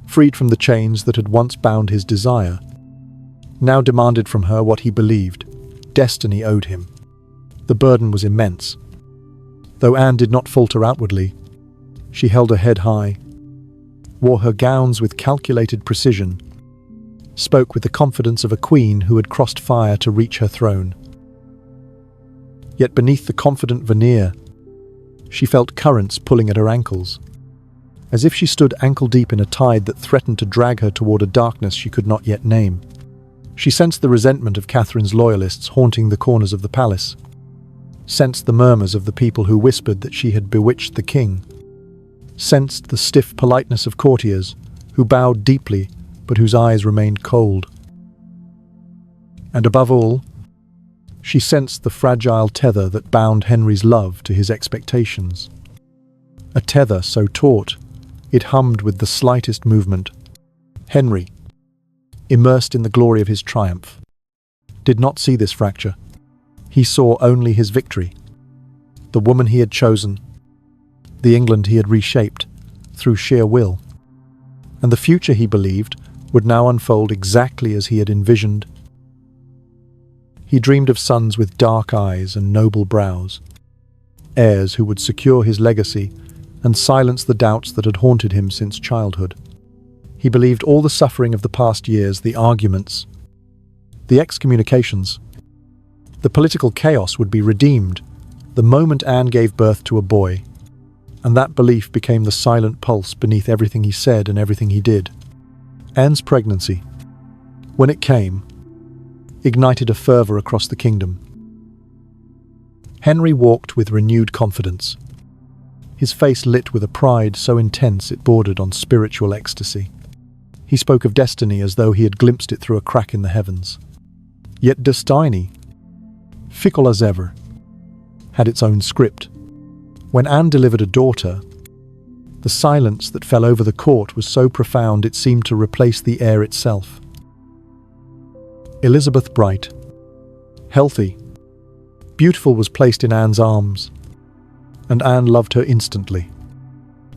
[SPEAKER 1] freed from the chains that had once bound his desire, now demanded from her what he believed destiny owed him. The burden was immense. Though Anne did not falter outwardly, she held her head high, wore her gowns with calculated precision, spoke with the confidence of a queen who had crossed fire to reach her throne. Yet beneath the confident veneer, she felt currents pulling at her ankles, as if she stood ankle-deep in a tide that threatened to drag her toward a darkness she could not yet name. She sensed the resentment of Catherine's loyalists haunting the corners of the palace, sensed the murmurs of the people who whispered that she had bewitched the king, sensed the stiff politeness of courtiers who bowed deeply but whose eyes remained cold. And above all, she sensed the fragile tether that bound Henry's love to his expectations. A tether so taut, it hummed with the slightest movement. Henry, immersed in the glory of his triumph, did not see this fracture. He saw only his victory, the woman he had chosen, the England he had reshaped through sheer will. and the future, he believed, would now unfold exactly as he had envisioned. He dreamed of sons with dark eyes and noble brows, heirs who would secure his legacy and silence the doubts that had haunted him since childhood. He believed all the suffering of the past years, the arguments, the excommunications, the political chaos would be redeemed the moment Anne gave birth to a boy, and that belief became the silent pulse beneath everything he said and everything he did. Anne's pregnancy, when it came, ignited a fervour across the kingdom. Henry walked with renewed confidence, his face lit with a pride so intense it bordered on spiritual ecstasy. He spoke of destiny as though he had glimpsed it through a crack in the heavens. Yet destiny, fickle as ever, had its own script. When Anne delivered a daughter, the silence that fell over the court was so profound it seemed to replace the air itself. Elizabeth Bright, healthy, beautiful, was placed in Anne's arms, and Anne loved her instantly,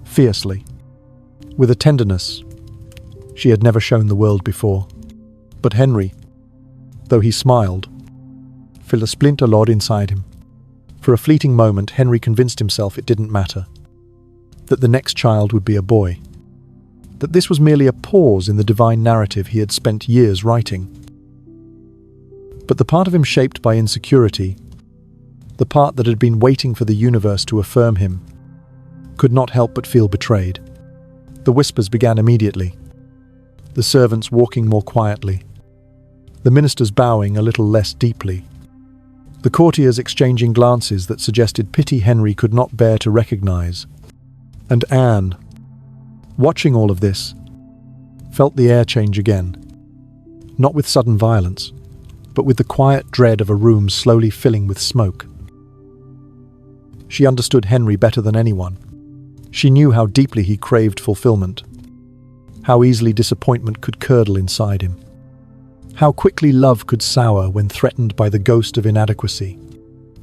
[SPEAKER 1] fiercely, with a tenderness she had never shown the world before. But Henry, though he smiled, felt a splinter lodge inside him. For a fleeting moment, Henry convinced himself it didn't matter, that the next child would be a boy, that this was merely a pause in the divine narrative he had spent years writing. But the part of him shaped by insecurity, the part that had been waiting for the universe to affirm him, could not help but feel betrayed. The whispers began immediately, the servants walking more quietly, the ministers bowing a little less deeply, the courtiers exchanging glances that suggested pity Henry could not bear to recognize. And Anne, watching all of this, felt the air change again, not with sudden violence, but with the quiet dread of a room slowly filling with smoke. She understood Henry better than anyone. She knew how deeply he craved fulfillment, how easily disappointment could curdle inside him, how quickly love could sour when threatened by the ghost of inadequacy.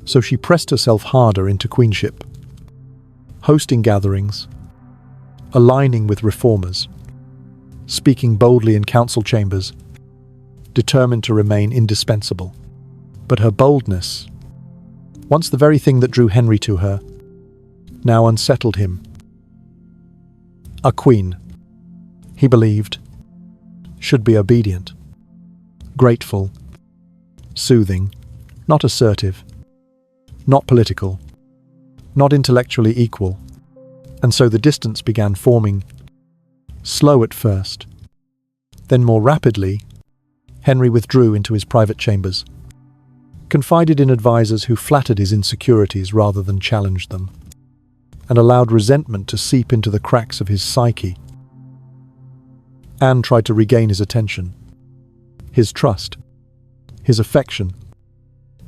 [SPEAKER 1] So she pressed herself harder into queenship, hosting gatherings, aligning with reformers, speaking boldly in council chambers, determined to remain indispensable. But her boldness, once the very thing that drew Henry to her, now unsettled him. A queen, he believed, should be obedient, grateful, soothing, not assertive, not political, not intellectually equal. And so the distance began forming, slow at first. Then more rapidly, Henry withdrew into his private chambers, confided in advisors who flattered his insecurities rather than challenged them, and allowed resentment to seep into the cracks of his psyche. Anne tried to regain his attention, his trust, his affection,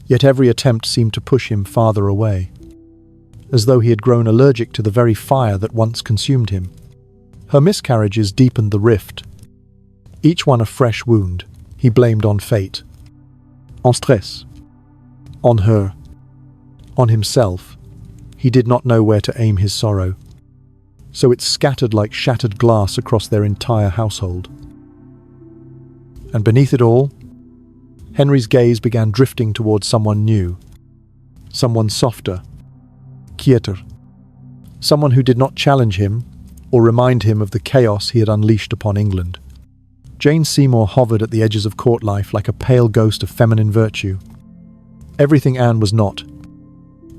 [SPEAKER 1] yet every attempt seemed to push him farther away, as though he had grown allergic to the very fire that once consumed him. Her miscarriages deepened the rift, each one a fresh wound he blamed on fate, on stress, on her, on himself. He did not know where to aim his sorrow, so it scattered like shattered glass across their entire household. And beneath it all, Henry's gaze began drifting towards someone new, someone softer, quieter, someone who did not challenge him or remind him of the chaos he had unleashed upon England. Jane Seymour hovered at the edges of court life like a pale ghost of feminine virtue. Everything Anne was not,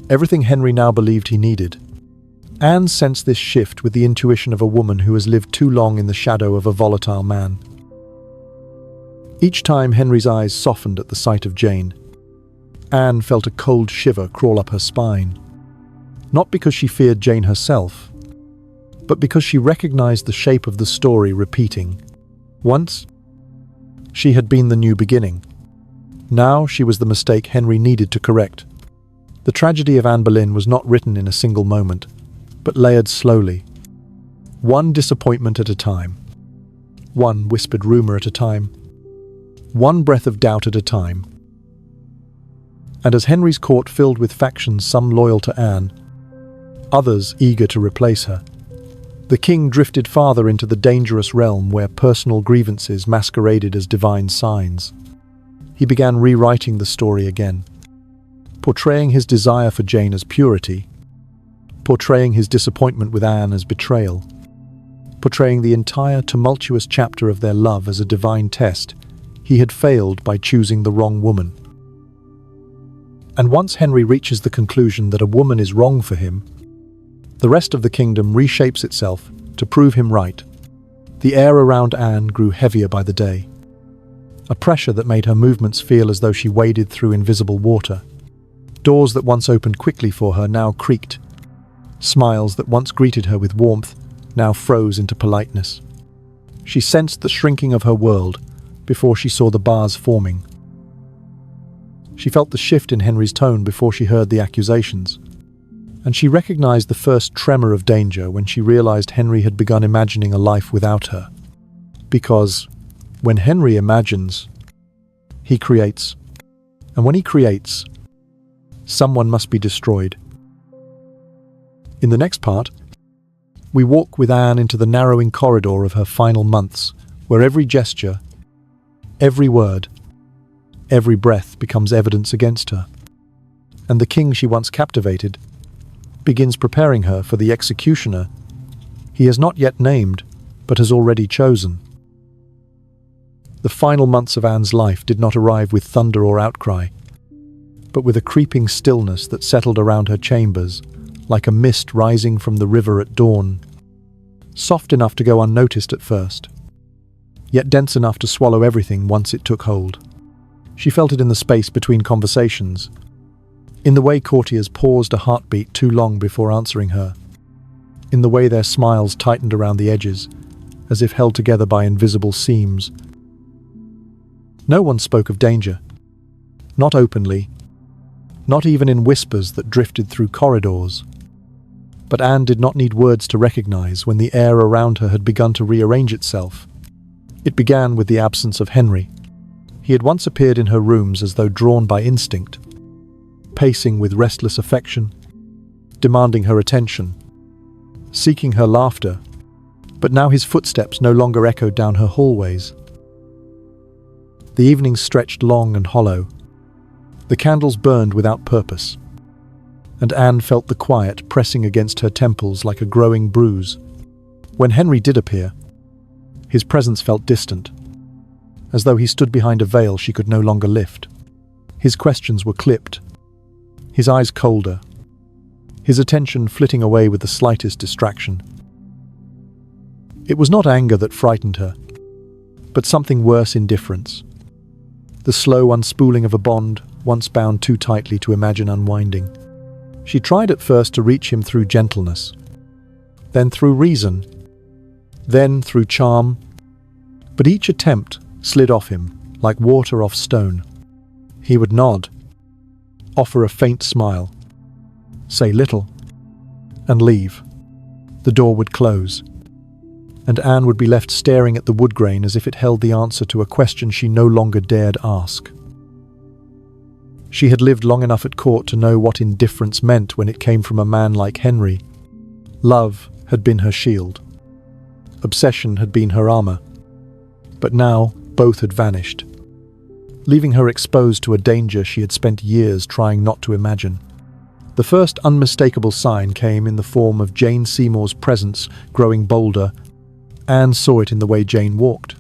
[SPEAKER 1] everything Henry now believed he needed. Anne sensed this shift with the intuition of a woman who has lived too long in the shadow of a volatile man. Each time Henry's eyes softened at the sight of Jane, Anne felt a cold shiver crawl up her spine. Not because she feared Jane herself, but because she recognized the shape of the story repeating. Once, she had been the new beginning. Now she was the mistake Henry needed to correct. The tragedy of Anne Boleyn was not written in a single moment, but layered slowly, one disappointment at a time, one whispered rumor at a time, one breath of doubt at a time. And as Henry's court filled with factions, some loyal to Anne, others eager to replace her, The king drifted farther into the dangerous realm where personal grievances masqueraded as divine signs. He began rewriting the story again, portraying his desire for Jane as purity, portraying his disappointment with Anne as betrayal, portraying the entire tumultuous chapter of their love as a divine test. He had failed by choosing the wrong woman. And once Henry reaches the conclusion that a woman is wrong for him, the rest of the kingdom reshapes itself to prove him right. The air around Anne grew heavier by the day, a pressure that made her movements feel as though she waded through invisible water. Doors that once opened quickly for her now creaked. Smiles that once greeted her with warmth now froze into politeness. She sensed the shrinking of her world before she saw the bars forming. She felt the shift in Henry's tone before she heard the accusations. And she recognized the first tremor of danger when she realized Henry had begun imagining a life without her. Because when Henry imagines, he creates. And when he creates, someone must be destroyed. In the next part, we walk with Anne into the narrowing corridor of her final months, where every gesture, every word, every breath becomes evidence against her. And the king she once captivated begins preparing her for the executioner he has not yet named, but has already chosen. The final months of Anne's life did not arrive with thunder or outcry, but with a creeping stillness that settled around her chambers, like a mist rising from the river at dawn, soft enough to go unnoticed at first, yet dense enough to swallow everything once it took hold. She felt it in the space between conversations, in the way courtiers paused a heartbeat too long before answering her, in the way their smiles tightened around the edges, as if held together by invisible seams. No one spoke of danger, not openly, not even in whispers that drifted through corridors. But Anne did not need words to recognize when the air around her had begun to rearrange itself. It began with the absence of Henry. He had once appeared in her rooms as though drawn by instinct, pacing with restless affection, demanding her attention, seeking her laughter, but now his footsteps no longer echoed down her hallways. The evenings stretched long and hollow. The candles burned without purpose, and Anne felt the quiet pressing against her temples like a growing bruise. When Henry did appear, his presence felt distant, as though he stood behind a veil she could no longer lift. His questions were clipped, his eyes colder, his attention flitting away with the slightest distraction. It was not anger that frightened her, but something worse: indifference. The slow unspooling of a bond once bound too tightly to imagine unwinding. She tried at first to reach him through gentleness, then through reason, then through charm, but each attempt slid off him like water off stone. He would nod, offer a faint smile, say little, and leave. The door would close, and Anne would be left staring at the wood grain as if it held the answer to a question she no longer dared ask. She had lived long enough at court to know what indifference meant when it came from a man like Henry. Love had been her shield. Obsession had been her armor. But now both had vanished, leaving her exposed to a danger she had spent years trying not to imagine. The first unmistakable sign came in the form of Jane Seymour's presence growing bolder. Anne saw it in the way Jane walked,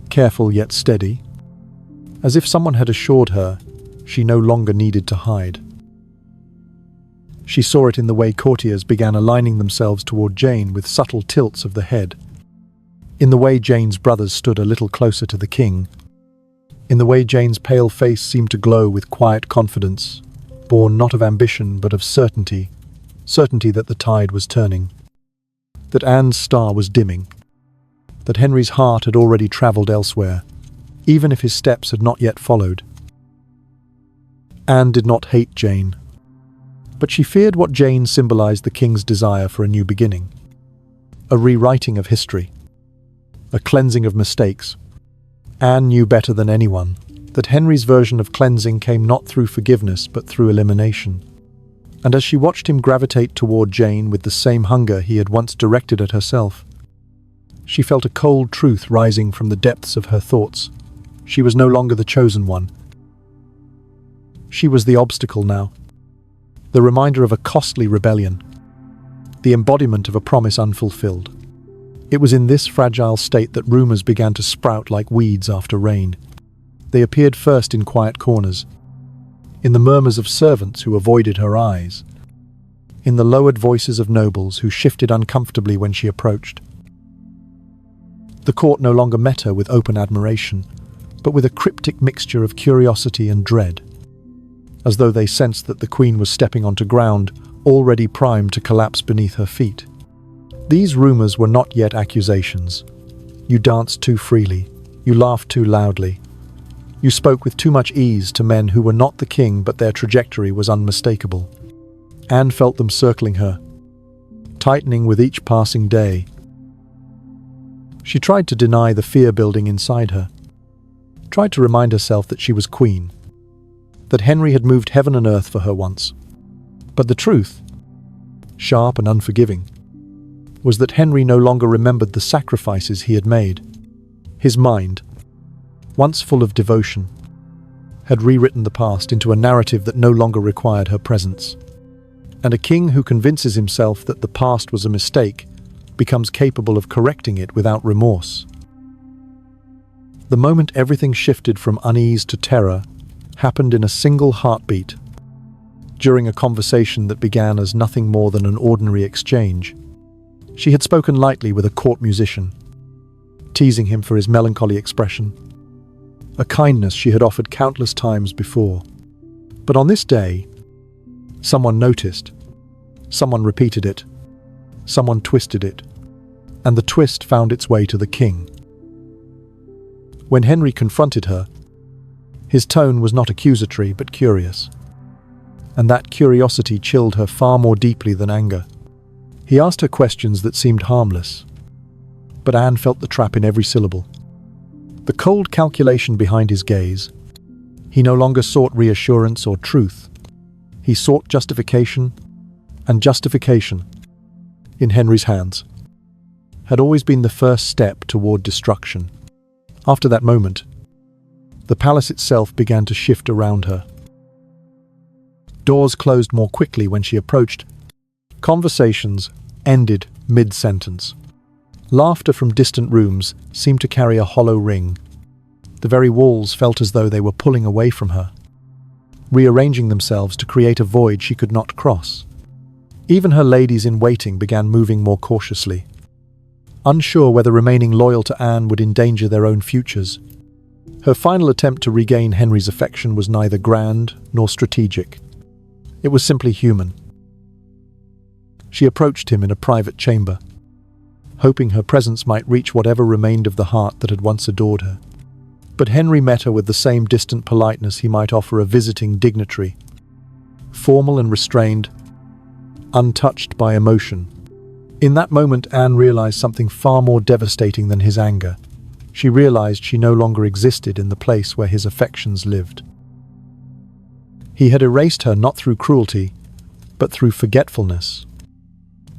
[SPEAKER 1] careful yet steady, as if someone had assured her she no longer needed to hide. She saw it in the way courtiers began aligning themselves toward Jane with subtle tilts of the head, in the way Jane's brothers stood a little closer to the king, in the way Jane's pale face seemed to glow with quiet confidence, born not of ambition but of certainty that the tide was turning, that Anne's star was dimming, that Henry's heart had already travelled elsewhere, even if his steps had not yet followed. Anne did not hate Jane, but she feared what Jane symbolized: the king's desire for a new beginning, a rewriting of history, a cleansing of mistakes. Anne knew better than anyone that Henry's version of cleansing came not through forgiveness but through elimination. And as she watched him gravitate toward Jane with the same hunger he had once directed at herself, she felt a cold truth rising from the depths of her thoughts. She was no longer the chosen one. She was the obstacle now, the reminder of a costly rebellion, the embodiment of a promise unfulfilled. It was in this fragile state that rumors began to sprout like weeds after rain. They appeared first in quiet corners, in the murmurs of servants who avoided her eyes, in the lowered voices of nobles who shifted uncomfortably when she approached. The court no longer met her with open admiration, but with a cryptic mixture of curiosity and dread, as though they sensed that the queen was stepping onto ground already primed to collapse beneath her feet. These rumors were not yet accusations. You danced too freely. You laughed too loudly. You spoke with too much ease to men who were not the king, but their trajectory was unmistakable. Anne felt them circling her, tightening with each passing day. She tried to deny the fear building inside her, tried to remind herself that she was queen, that Henry had moved heaven and earth for her once. But the truth, sharp and unforgiving, was that Henry no longer remembered the sacrifices he had made. His mind, once full of devotion, had rewritten the past into a narrative that no longer required her presence. And a king who convinces himself that the past was a mistake becomes capable of correcting it without remorse. The moment everything shifted from unease to terror happened in a single heartbeat, during a conversation that began as nothing more than an ordinary exchange. She had spoken lightly with a court musician, teasing him for his melancholy expression, a kindness she had offered countless times before. But on this day, someone noticed, someone repeated it, someone twisted it, and the twist found its way to the king. When Henry confronted her, his tone was not accusatory but curious, and that curiosity chilled her far more deeply than anger. He asked her questions that seemed harmless, but Anne felt the trap in every syllable. The cold calculation behind his gaze. He no longer sought reassurance or truth. He sought justification, and justification, in Henry's hands, had always been the first step toward destruction. After that moment, the palace itself began to shift around her. Doors closed more quickly when she approached. Conversations ended mid-sentence. Laughter from distant rooms seemed to carry a hollow ring. The very walls felt as though they were pulling away from her, rearranging themselves to create a void she could not cross. Even her ladies-in-waiting began moving more cautiously, unsure whether remaining loyal to Anne would endanger their own futures. Her final attempt to regain Henry's affection was neither grand nor strategic. It was simply human. She approached him in a private chamber, hoping her presence might reach whatever remained of the heart that had once adored her. But Henry met her with the same distant politeness he might offer a visiting dignitary, formal and restrained, untouched by emotion. In that moment, Anne realized something far more devastating than his anger. She realized she no longer existed in the place where his affections lived. He had erased her not through cruelty, but through forgetfulness.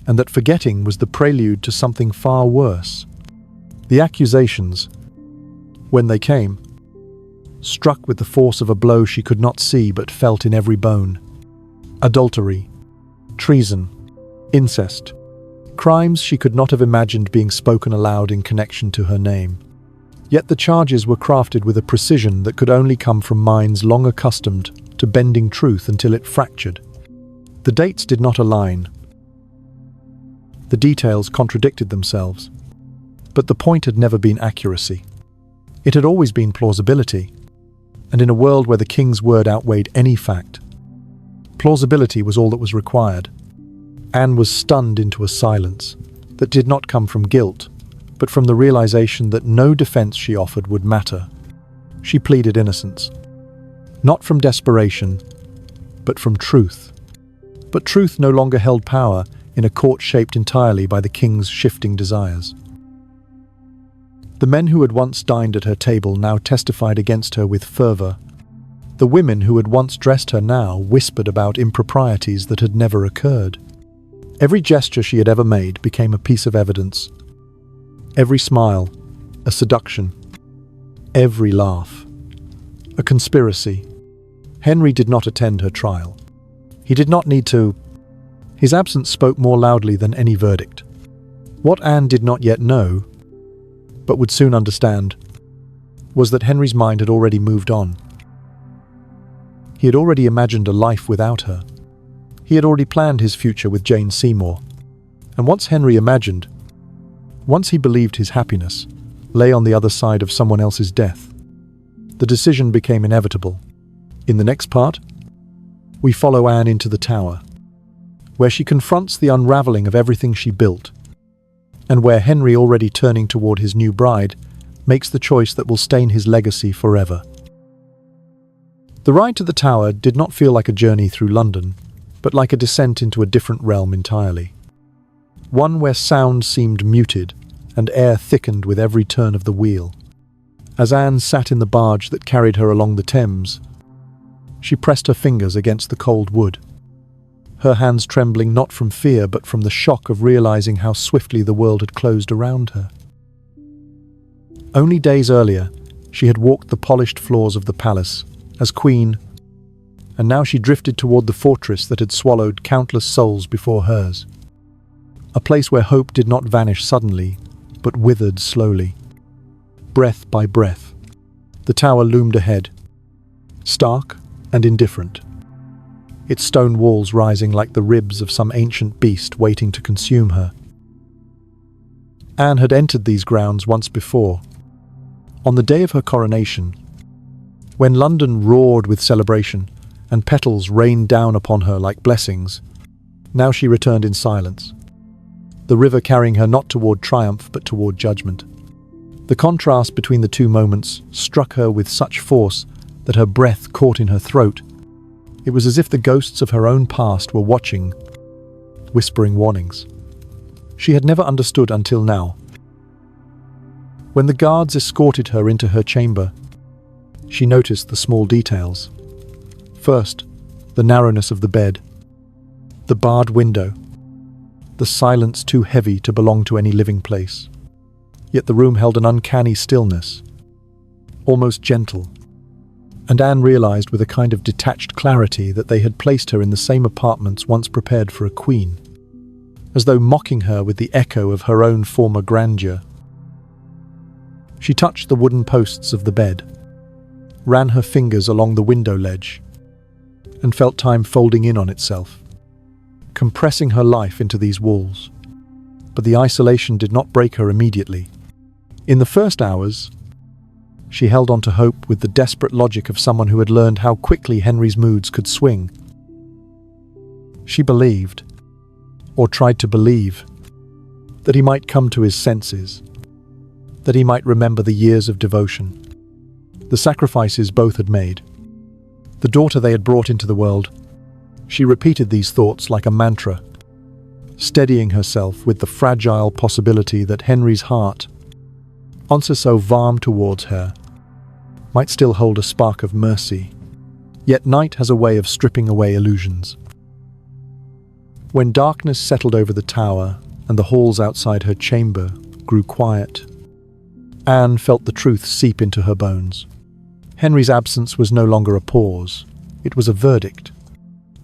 [SPEAKER 1] And that forgetting was the prelude to something far worse. The accusations, when they came, struck with the force of a blow she could not see but felt in every bone. Adultery, treason, incest, crimes she could not have imagined being spoken aloud in connection to her name. Yet the charges were crafted with a precision that could only come from minds long accustomed to bending truth until it fractured. The dates did not align. The details contradicted themselves. But the point had never been accuracy. It had always been plausibility. And in a world where the king's word outweighed any fact, plausibility was all that was required. Anne was stunned into a silence that did not come from guilt, but from the realization that no defense she offered would matter. She pleaded innocence, not from desperation, but from truth. But truth no longer held power in a court shaped entirely by the king's shifting desires. The men who had once dined at her table now testified against her with fervor, The women who had once dressed her now whispered about improprieties that had never occurred. Every gesture she had ever made became a piece of evidence. Every smile, a seduction. Every laugh, a conspiracy. Henry did not attend her trial. He did not need to. His absence spoke more loudly than any verdict. What Anne did not yet know, but would soon understand, was that Henry's mind had already moved on. He had already imagined a life without her. He had already planned his future with Jane Seymour. And once Henry imagined, once he believed his happiness lay on the other side of someone else's death, the decision became inevitable. In the next part, we follow Anne into the tower, where she confronts the unraveling of everything she built, and where Henry, already turning toward his new bride, makes the choice that will stain his legacy forever. The ride to the tower did not feel like a journey through London, but like a descent into a different realm entirely. One where sound seemed muted and air thickened with every turn of the wheel. As Anne sat in the barge that carried her along the Thames, she pressed her fingers against the cold wood, her hands trembling not from fear but from the shock of realizing how swiftly the world had closed around her. Only days earlier, she had walked the polished floors of the palace as queen, and now she drifted toward the fortress that had swallowed countless souls before hers. A place where hope did not vanish suddenly, but withered slowly. Breath by breath, the tower loomed ahead, stark and indifferent, its stone walls rising like the ribs of some ancient beast waiting to consume her. Anne had entered these grounds once before, on the day of her coronation, when London roared with celebration and petals rained down upon her like blessings. Now she returned in silence, the river carrying her not toward triumph but toward judgment. The contrast between the two moments struck her with such force that her breath caught in her throat. It was as if the ghosts of her own past were watching, whispering warnings. She had never understood until now. When the guards escorted her into her chamber, she noticed the small details. First, the narrowness of the bed, the barred window, the silence too heavy to belong to any living place. Yet the room held an uncanny stillness, almost gentle, and Anne realized with a kind of detached clarity that they had placed her in the same apartments once prepared for a queen, as though mocking her with the echo of her own former grandeur. She touched the wooden posts of the bed, ran her fingers along the window ledge, and felt time folding in on itself, compressing her life into these walls. But the isolation did not break her immediately. In the first hours, she held on to hope with the desperate logic of someone who had learned how quickly Henry's moods could swing. She believed, or tried to believe, that he might come to his senses, that he might remember the years of devotion, the sacrifices both had made, the daughter they had brought into the world. She repeated these thoughts like a mantra, steadying herself with the fragile possibility that Henry's heart, once so warm towards her, might still hold a spark of mercy. Yet night has a way of stripping away illusions. When darkness settled over the tower and the halls outside her chamber grew quiet, Anne felt the truth seep into her bones. Henry's absence was no longer a pause, it was a verdict.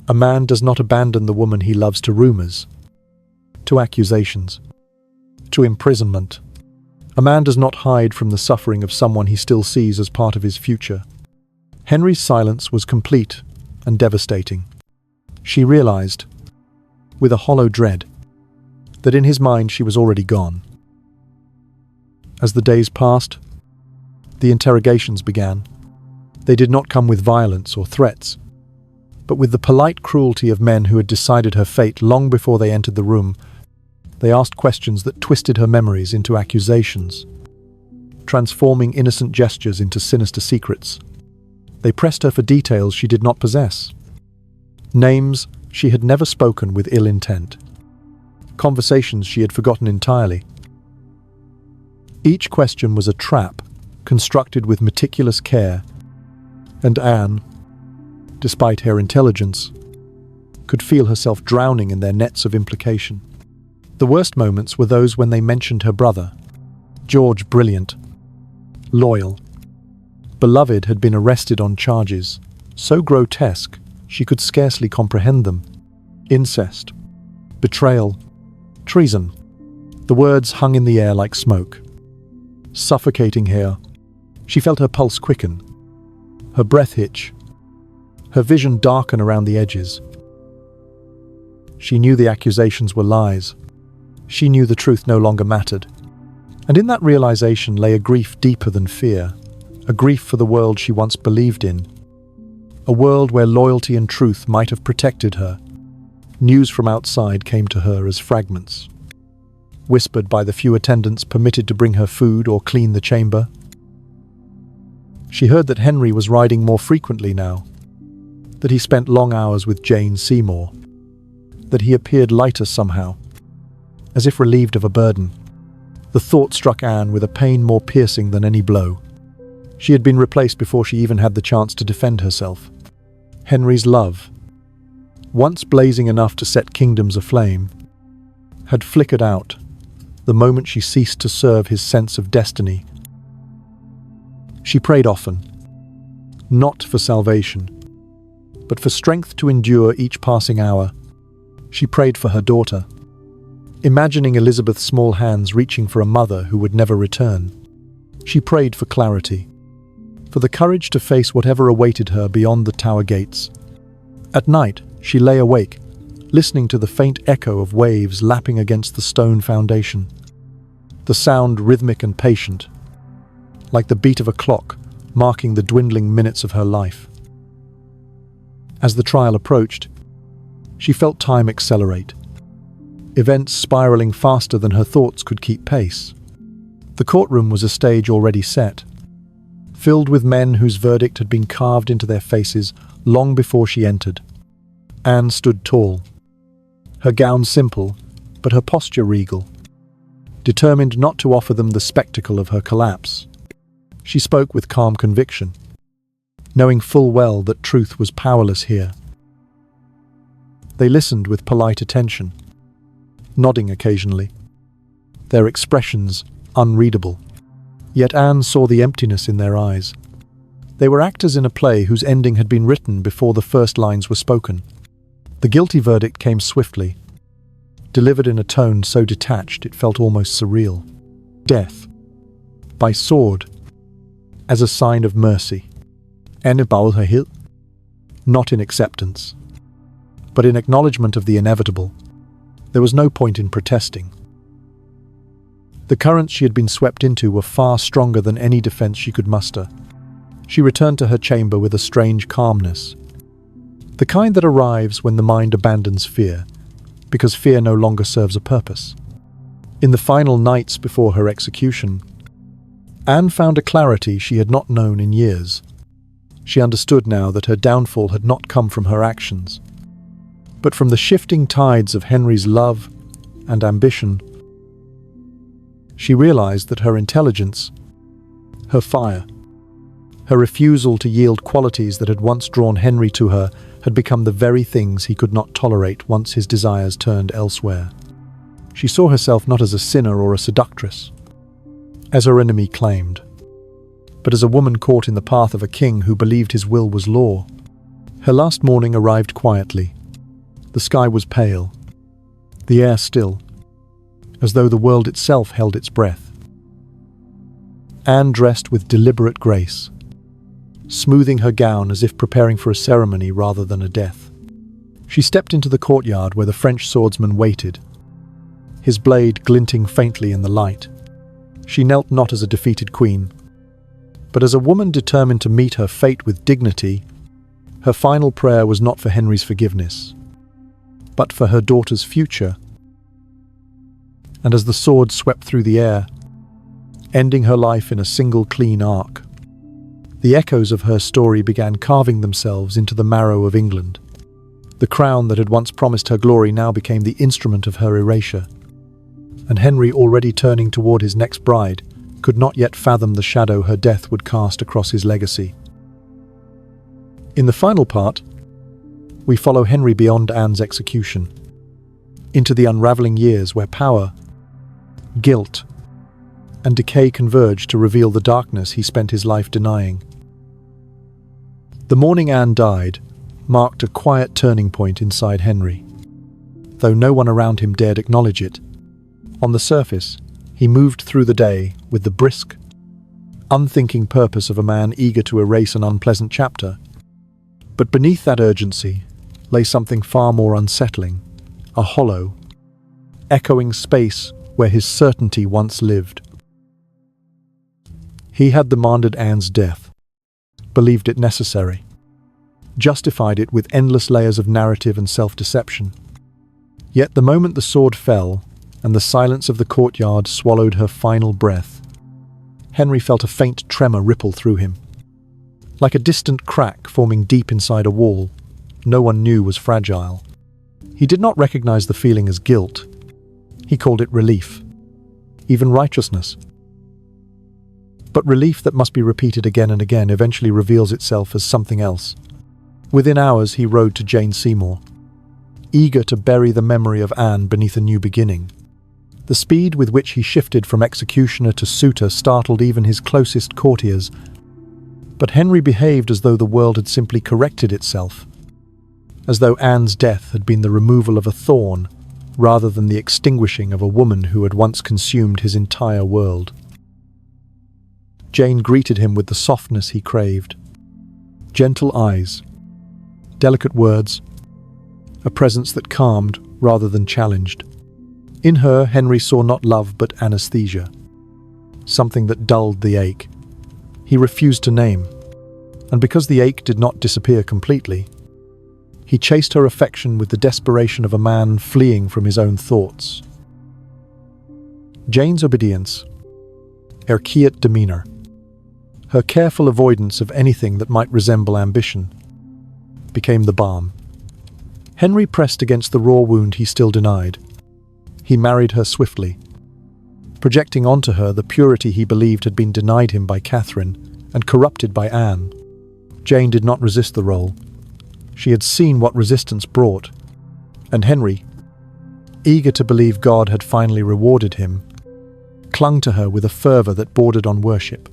[SPEAKER 1] A man does not abandon the woman he loves to rumors, to accusations, to imprisonment. A man does not hide from the suffering of someone he still sees as part of his future. Henry's silence was complete and devastating. She realized, with a hollow dread, that in his mind she was already gone. As the days passed, the interrogations began. They did not come with violence or threats, but with the polite cruelty of men who had decided her fate long before they entered the room. They asked questions that twisted her memories into accusations, transforming innocent gestures into sinister secrets. They pressed her for details she did not possess, names she had never spoken with ill intent, conversations she had forgotten entirely. Each question was a trap, constructed with meticulous care, and Anne, despite her intelligence, could feel herself drowning in their nets of implication. The worst moments were those when they mentioned her brother. George, brilliant, loyal, beloved, had been arrested on charges so grotesque she could scarcely comprehend them. Incest, betrayal, treason. The words hung in the air like smoke, suffocating her. She felt her pulse quicken, her breath hitch, her vision darken around the edges. She knew the accusations were lies. She knew the truth no longer mattered. And in that realization lay a grief deeper than fear, a grief for the world she once believed in, a world where loyalty and truth might have protected her. News from outside came to her as fragments, whispered by the few attendants permitted to bring her food or clean the chamber. She heard that Henry was riding more frequently now, that he spent long hours with Jane Seymour, that he appeared lighter somehow, as if relieved of a burden. The thought struck Anne with a pain more piercing than any blow. She had been replaced before she even had the chance to defend herself. Henry's love, once blazing enough to set kingdoms aflame, had flickered out the moment she ceased to serve his sense of destiny. She prayed often, not for salvation, but for strength to endure each passing hour. She prayed for her daughter, imagining Elizabeth's small hands reaching for a mother who would never return. She prayed for clarity, for the courage to face whatever awaited her beyond the tower gates. At night, she lay awake, listening to the faint echo of waves lapping against the stone foundation. The sound rhythmic and patient, like the beat of a clock, marking the dwindling minutes of her life. As the trial approached, she felt time accelerate, events spiraling faster than her thoughts could keep pace. The courtroom was a stage already set, filled with men whose verdict had been carved into their faces long before she entered. Anne stood tall, her gown simple, but her posture regal, determined not to offer them the spectacle of her collapse. She spoke with calm conviction, knowing full well that truth was powerless here. They listened with polite attention, nodding occasionally, their expressions unreadable. Yet Anne saw the emptiness in their eyes. They were actors in a play whose ending had been written before the first lines were spoken. The guilty verdict came swiftly, delivered in a tone so detached it felt almost surreal. Death, by sword, as a sign of mercy. Endebarhed, not in acceptance, but in acknowledgement of the inevitable. There was no point in protesting. The currents she had been swept into were far stronger than any defense she could muster. She returned to her chamber with a strange calmness, the kind that arrives when the mind abandons fear, because fear no longer serves a purpose. In the final nights before her execution, Anne found a clarity she had not known in years. She understood now that her downfall had not come from her actions, but from the shifting tides of Henry's love and ambition. She realized that her intelligence, her fire, her refusal to yield qualities that had once drawn Henry to her had become the very things he could not tolerate once his desires turned elsewhere. She saw herself not as a sinner or a seductress, as her enemy claimed, but as a woman caught in the path of a king who believed his will was law. Her last morning arrived quietly. The sky was pale, the air still, as though the world itself held its breath. Anne dressed with deliberate grace, smoothing her gown as if preparing for a ceremony rather than a death. She stepped into the courtyard where the French swordsman waited, his blade glinting faintly in the light. She knelt not as a defeated queen, but as a woman determined to meet her fate with dignity. Her final prayer was not for Henry's forgiveness, but for her daughter's future. And as the sword swept through the air, ending her life in a single clean arc, the echoes of her story began carving themselves into the marrow of England. The crown that had once promised her glory now became the instrument of her erasure, and Henry, already turning toward his next bride, could not yet fathom the shadow her death would cast across his legacy. In the final part, we follow Henry beyond Anne's execution, into the unraveling years where power, guilt, and decay converge to reveal the darkness he spent his life denying. The morning Anne died marked a quiet turning point inside Henry. Though no one around him dared acknowledge it, on the surface, he moved through the day with the brisk, unthinking purpose of a man eager to erase an unpleasant chapter. But beneath that urgency lay something far more unsettling, a hollow, echoing space where his certainty once lived. He had demanded Anne's death, believed it necessary, justified it with endless layers of narrative and self-deception. Yet the moment the sword fell and the silence of the courtyard swallowed her final breath, Henry felt a faint tremor ripple through him. Like a distant crack forming deep inside a wall, no one knew was fragile. He did not recognize the feeling as guilt. He called it relief, even righteousness. But relief that must be repeated again and again eventually reveals itself as something else. Within hours he rode to Jane Seymour, eager to bury the memory of Anne beneath a new beginning. The speed with which he shifted from executioner to suitor startled even his closest courtiers. But Henry behaved as though the world had simply corrected itself, as though Anne's death had been the removal of a thorn rather than the extinguishing of a woman who had once consumed his entire world. Jane greeted him with the softness he craved. Gentle eyes, delicate words, a presence that calmed rather than challenged. In her, Henry saw not love but anesthesia, something that dulled the ache he refused to name. And because the ache did not disappear completely, he chased her affection with the desperation of a man fleeing from his own thoughts. Jane's obedience, her quiet demeanor, her careful avoidance of anything that might resemble ambition, became the balm. Henry pressed against the raw wound he still denied. He married her swiftly, projecting onto her the purity he believed had been denied him by Catherine and corrupted by Anne. Jane did not resist the role. She had seen what resistance brought, and Henry, eager to believe God had finally rewarded him, clung to her with a fervor that bordered on worship.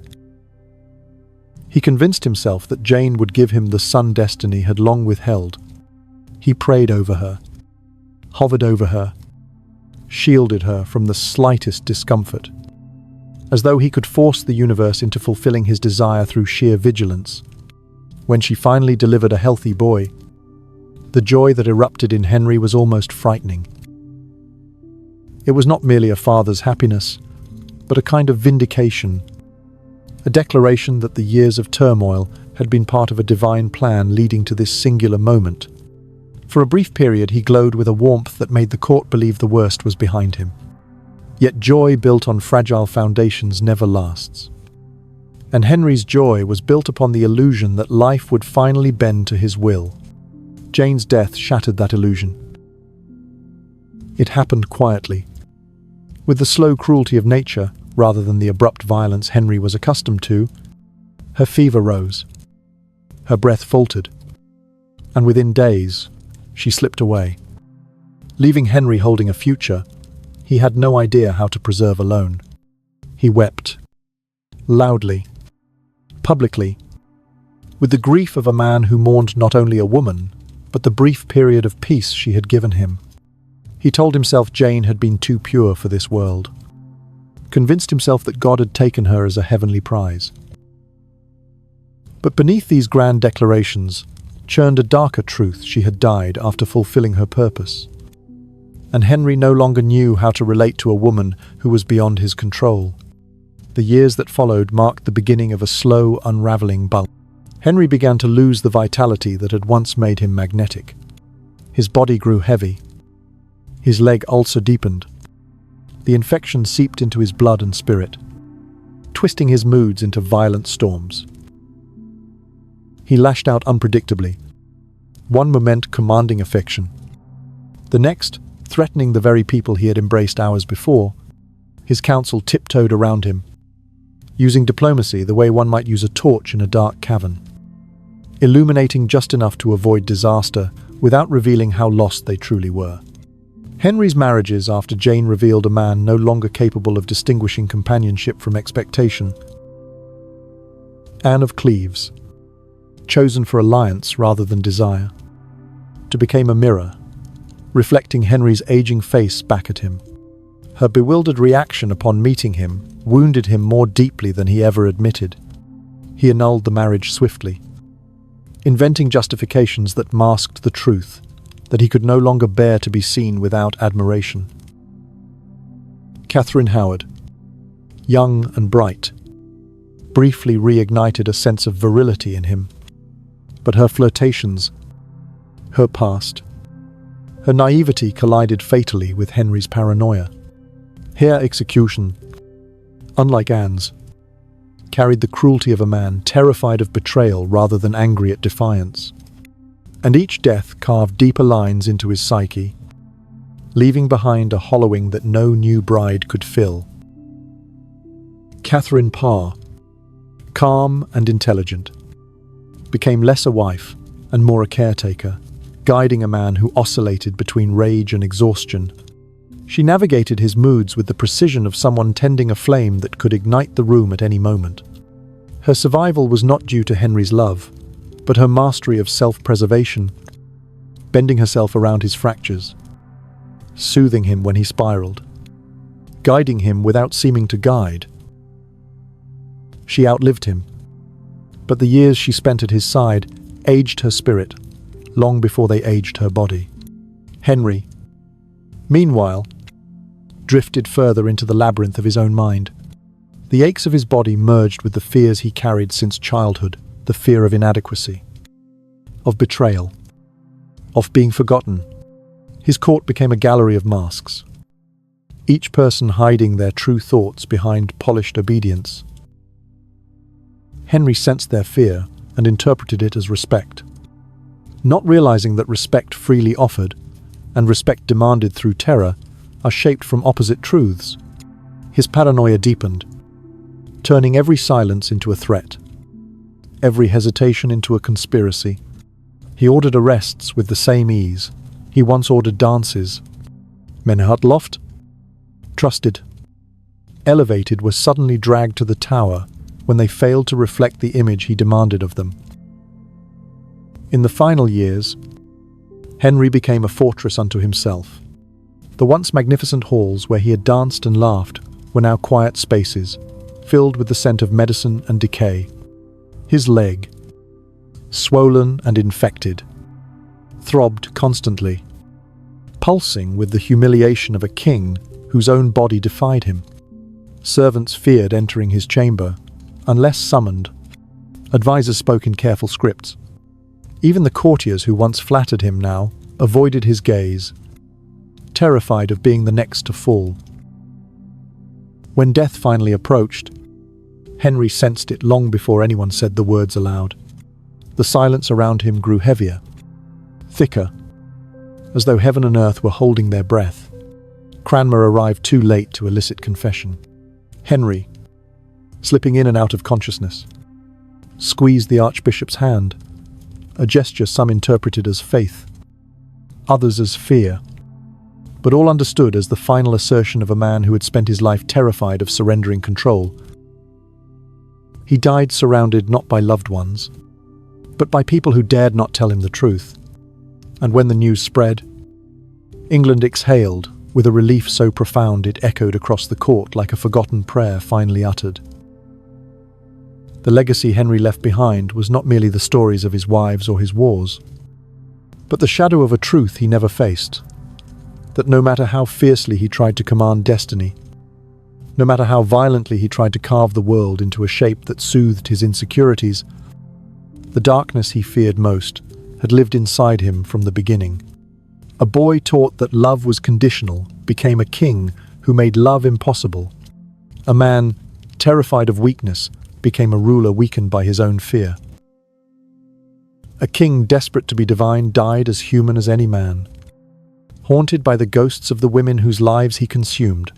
[SPEAKER 1] He convinced himself that Jane would give him the son destiny had long withheld. He prayed over her, hovered over her, shielded her from the slightest discomfort, as though he could force the universe into fulfilling his desire through sheer vigilance. When she finally delivered a healthy boy, the joy that erupted in Henry was almost frightening. It was not merely a father's happiness, but a kind of vindication, a declaration that the years of turmoil had been part of a divine plan leading to this singular moment. For a brief period he glowed with a warmth that made the court believe the worst was behind him. Yet joy built on fragile foundations never lasts. And Henry's joy was built upon the illusion that life would finally bend to his will. Jane's death shattered that illusion. It happened quietly, with the slow cruelty of nature rather than the abrupt violence Henry was accustomed to. Her fever rose, her breath faltered, and within days she slipped away. Leaving Henry holding a future he had no idea how to preserve alone. He wept, loudly, publicly, with the grief of a man who mourned not only a woman, but the brief period of peace she had given him. He told himself Jane had been too pure for this world, convinced himself that God had taken her as a heavenly prize. But beneath these grand declarations churned a darker truth: she had died after fulfilling her purpose. And Henry no longer knew how to relate to a woman who was beyond his control. The years that followed marked the beginning of a slow, unraveling balance. Henry began to lose the vitality that had once made him magnetic. His body grew heavy. His leg ulcer deepened. The infection seeped into his blood and spirit, twisting his moods into violent storms. He lashed out unpredictably, one moment commanding affection, the next threatening the very people he had embraced hours before. His counsel tiptoed around him, using diplomacy the way one might use a torch in a dark cavern, illuminating just enough to avoid disaster without revealing how lost they truly were. Henry's marriages after Jane revealed a man no longer capable of distinguishing companionship from expectation. Anne of Cleves, chosen for alliance rather than desire, to become a mirror, reflecting Henry's aging face back at him. Her bewildered reaction upon meeting him wounded him more deeply than he ever admitted. He annulled the marriage swiftly, inventing justifications that masked the truth, that he could no longer bear to be seen without admiration. Catherine Howard, young and bright, briefly reignited a sense of virility in him, but her flirtations, her past, her naivety collided fatally with Henry's paranoia. Her execution, unlike Anne's, carried the cruelty of a man terrified of betrayal rather than angry at defiance. And each death carved deeper lines into his psyche, leaving behind a hollowing that no new bride could fill. Catherine Parr, calm and intelligent, became less a wife and more a caretaker, guiding a man who oscillated between rage and exhaustion. She navigated his moods with the precision of someone tending a flame that could ignite the room at any moment. Her survival was not due to Henry's love, but her mastery of self-preservation, bending herself around his fractures, soothing him when he spiraled, guiding him without seeming to guide. She outlived him, but the years she spent at his side aged her spirit long before they aged her body. Henry, meanwhile, drifted further into the labyrinth of his own mind. The aches of his body merged with the fears he carried since childhood, the fear of inadequacy, of betrayal, of being forgotten. His court became a gallery of masks, each person hiding their true thoughts behind polished obedience. Henry sensed their fear and interpreted it as respect, not realizing that respect freely offered and respect demanded through terror are shaped from opposite truths. His paranoia deepened, turning every silence into a threat, every hesitation into a conspiracy. He ordered arrests with the same ease he once ordered dances. Men loft, trusted, elevated, were suddenly dragged to the tower when they failed to reflect the image he demanded of them. In the final years, Henry became a fortress unto himself. The once magnificent halls where he had danced and laughed were now quiet spaces, filled with the scent of medicine and decay. His leg, swollen and infected, throbbed constantly, pulsing with the humiliation of a king whose own body defied him. Servants feared entering his chamber, unless summoned. Advisors spoke in careful scripts. Even the courtiers who once flattered him now avoided his gaze, terrified of being the next to fall. When death finally approached, Henry sensed it long before anyone said the words aloud. The silence around him grew heavier, thicker, as though heaven and earth were holding their breath. Cranmer arrived too late to elicit confession. Henry, slipping in and out of consciousness, squeezed the Archbishop's hand, a gesture some interpreted as faith, others as fear, but all understood as the final assertion of a man who had spent his life terrified of surrendering control. He died surrounded not by loved ones, but by people who dared not tell him the truth. And when the news spread, England exhaled with a relief so profound it echoed across the court like a forgotten prayer finally uttered. The legacy Henry left behind was not merely the stories of his wives or his wars, but the shadow of a truth he never faced, that no matter how fiercely he tried to command destiny, no matter how violently he tried to carve the world into a shape that soothed his insecurities, the darkness he feared most had lived inside him from the beginning. A boy taught that love was conditional became a king who made love impossible. A man, terrified of weakness, became a ruler weakened by his own fear. A king desperate to be divine died as human as any man, haunted by the ghosts of the women whose lives he consumed.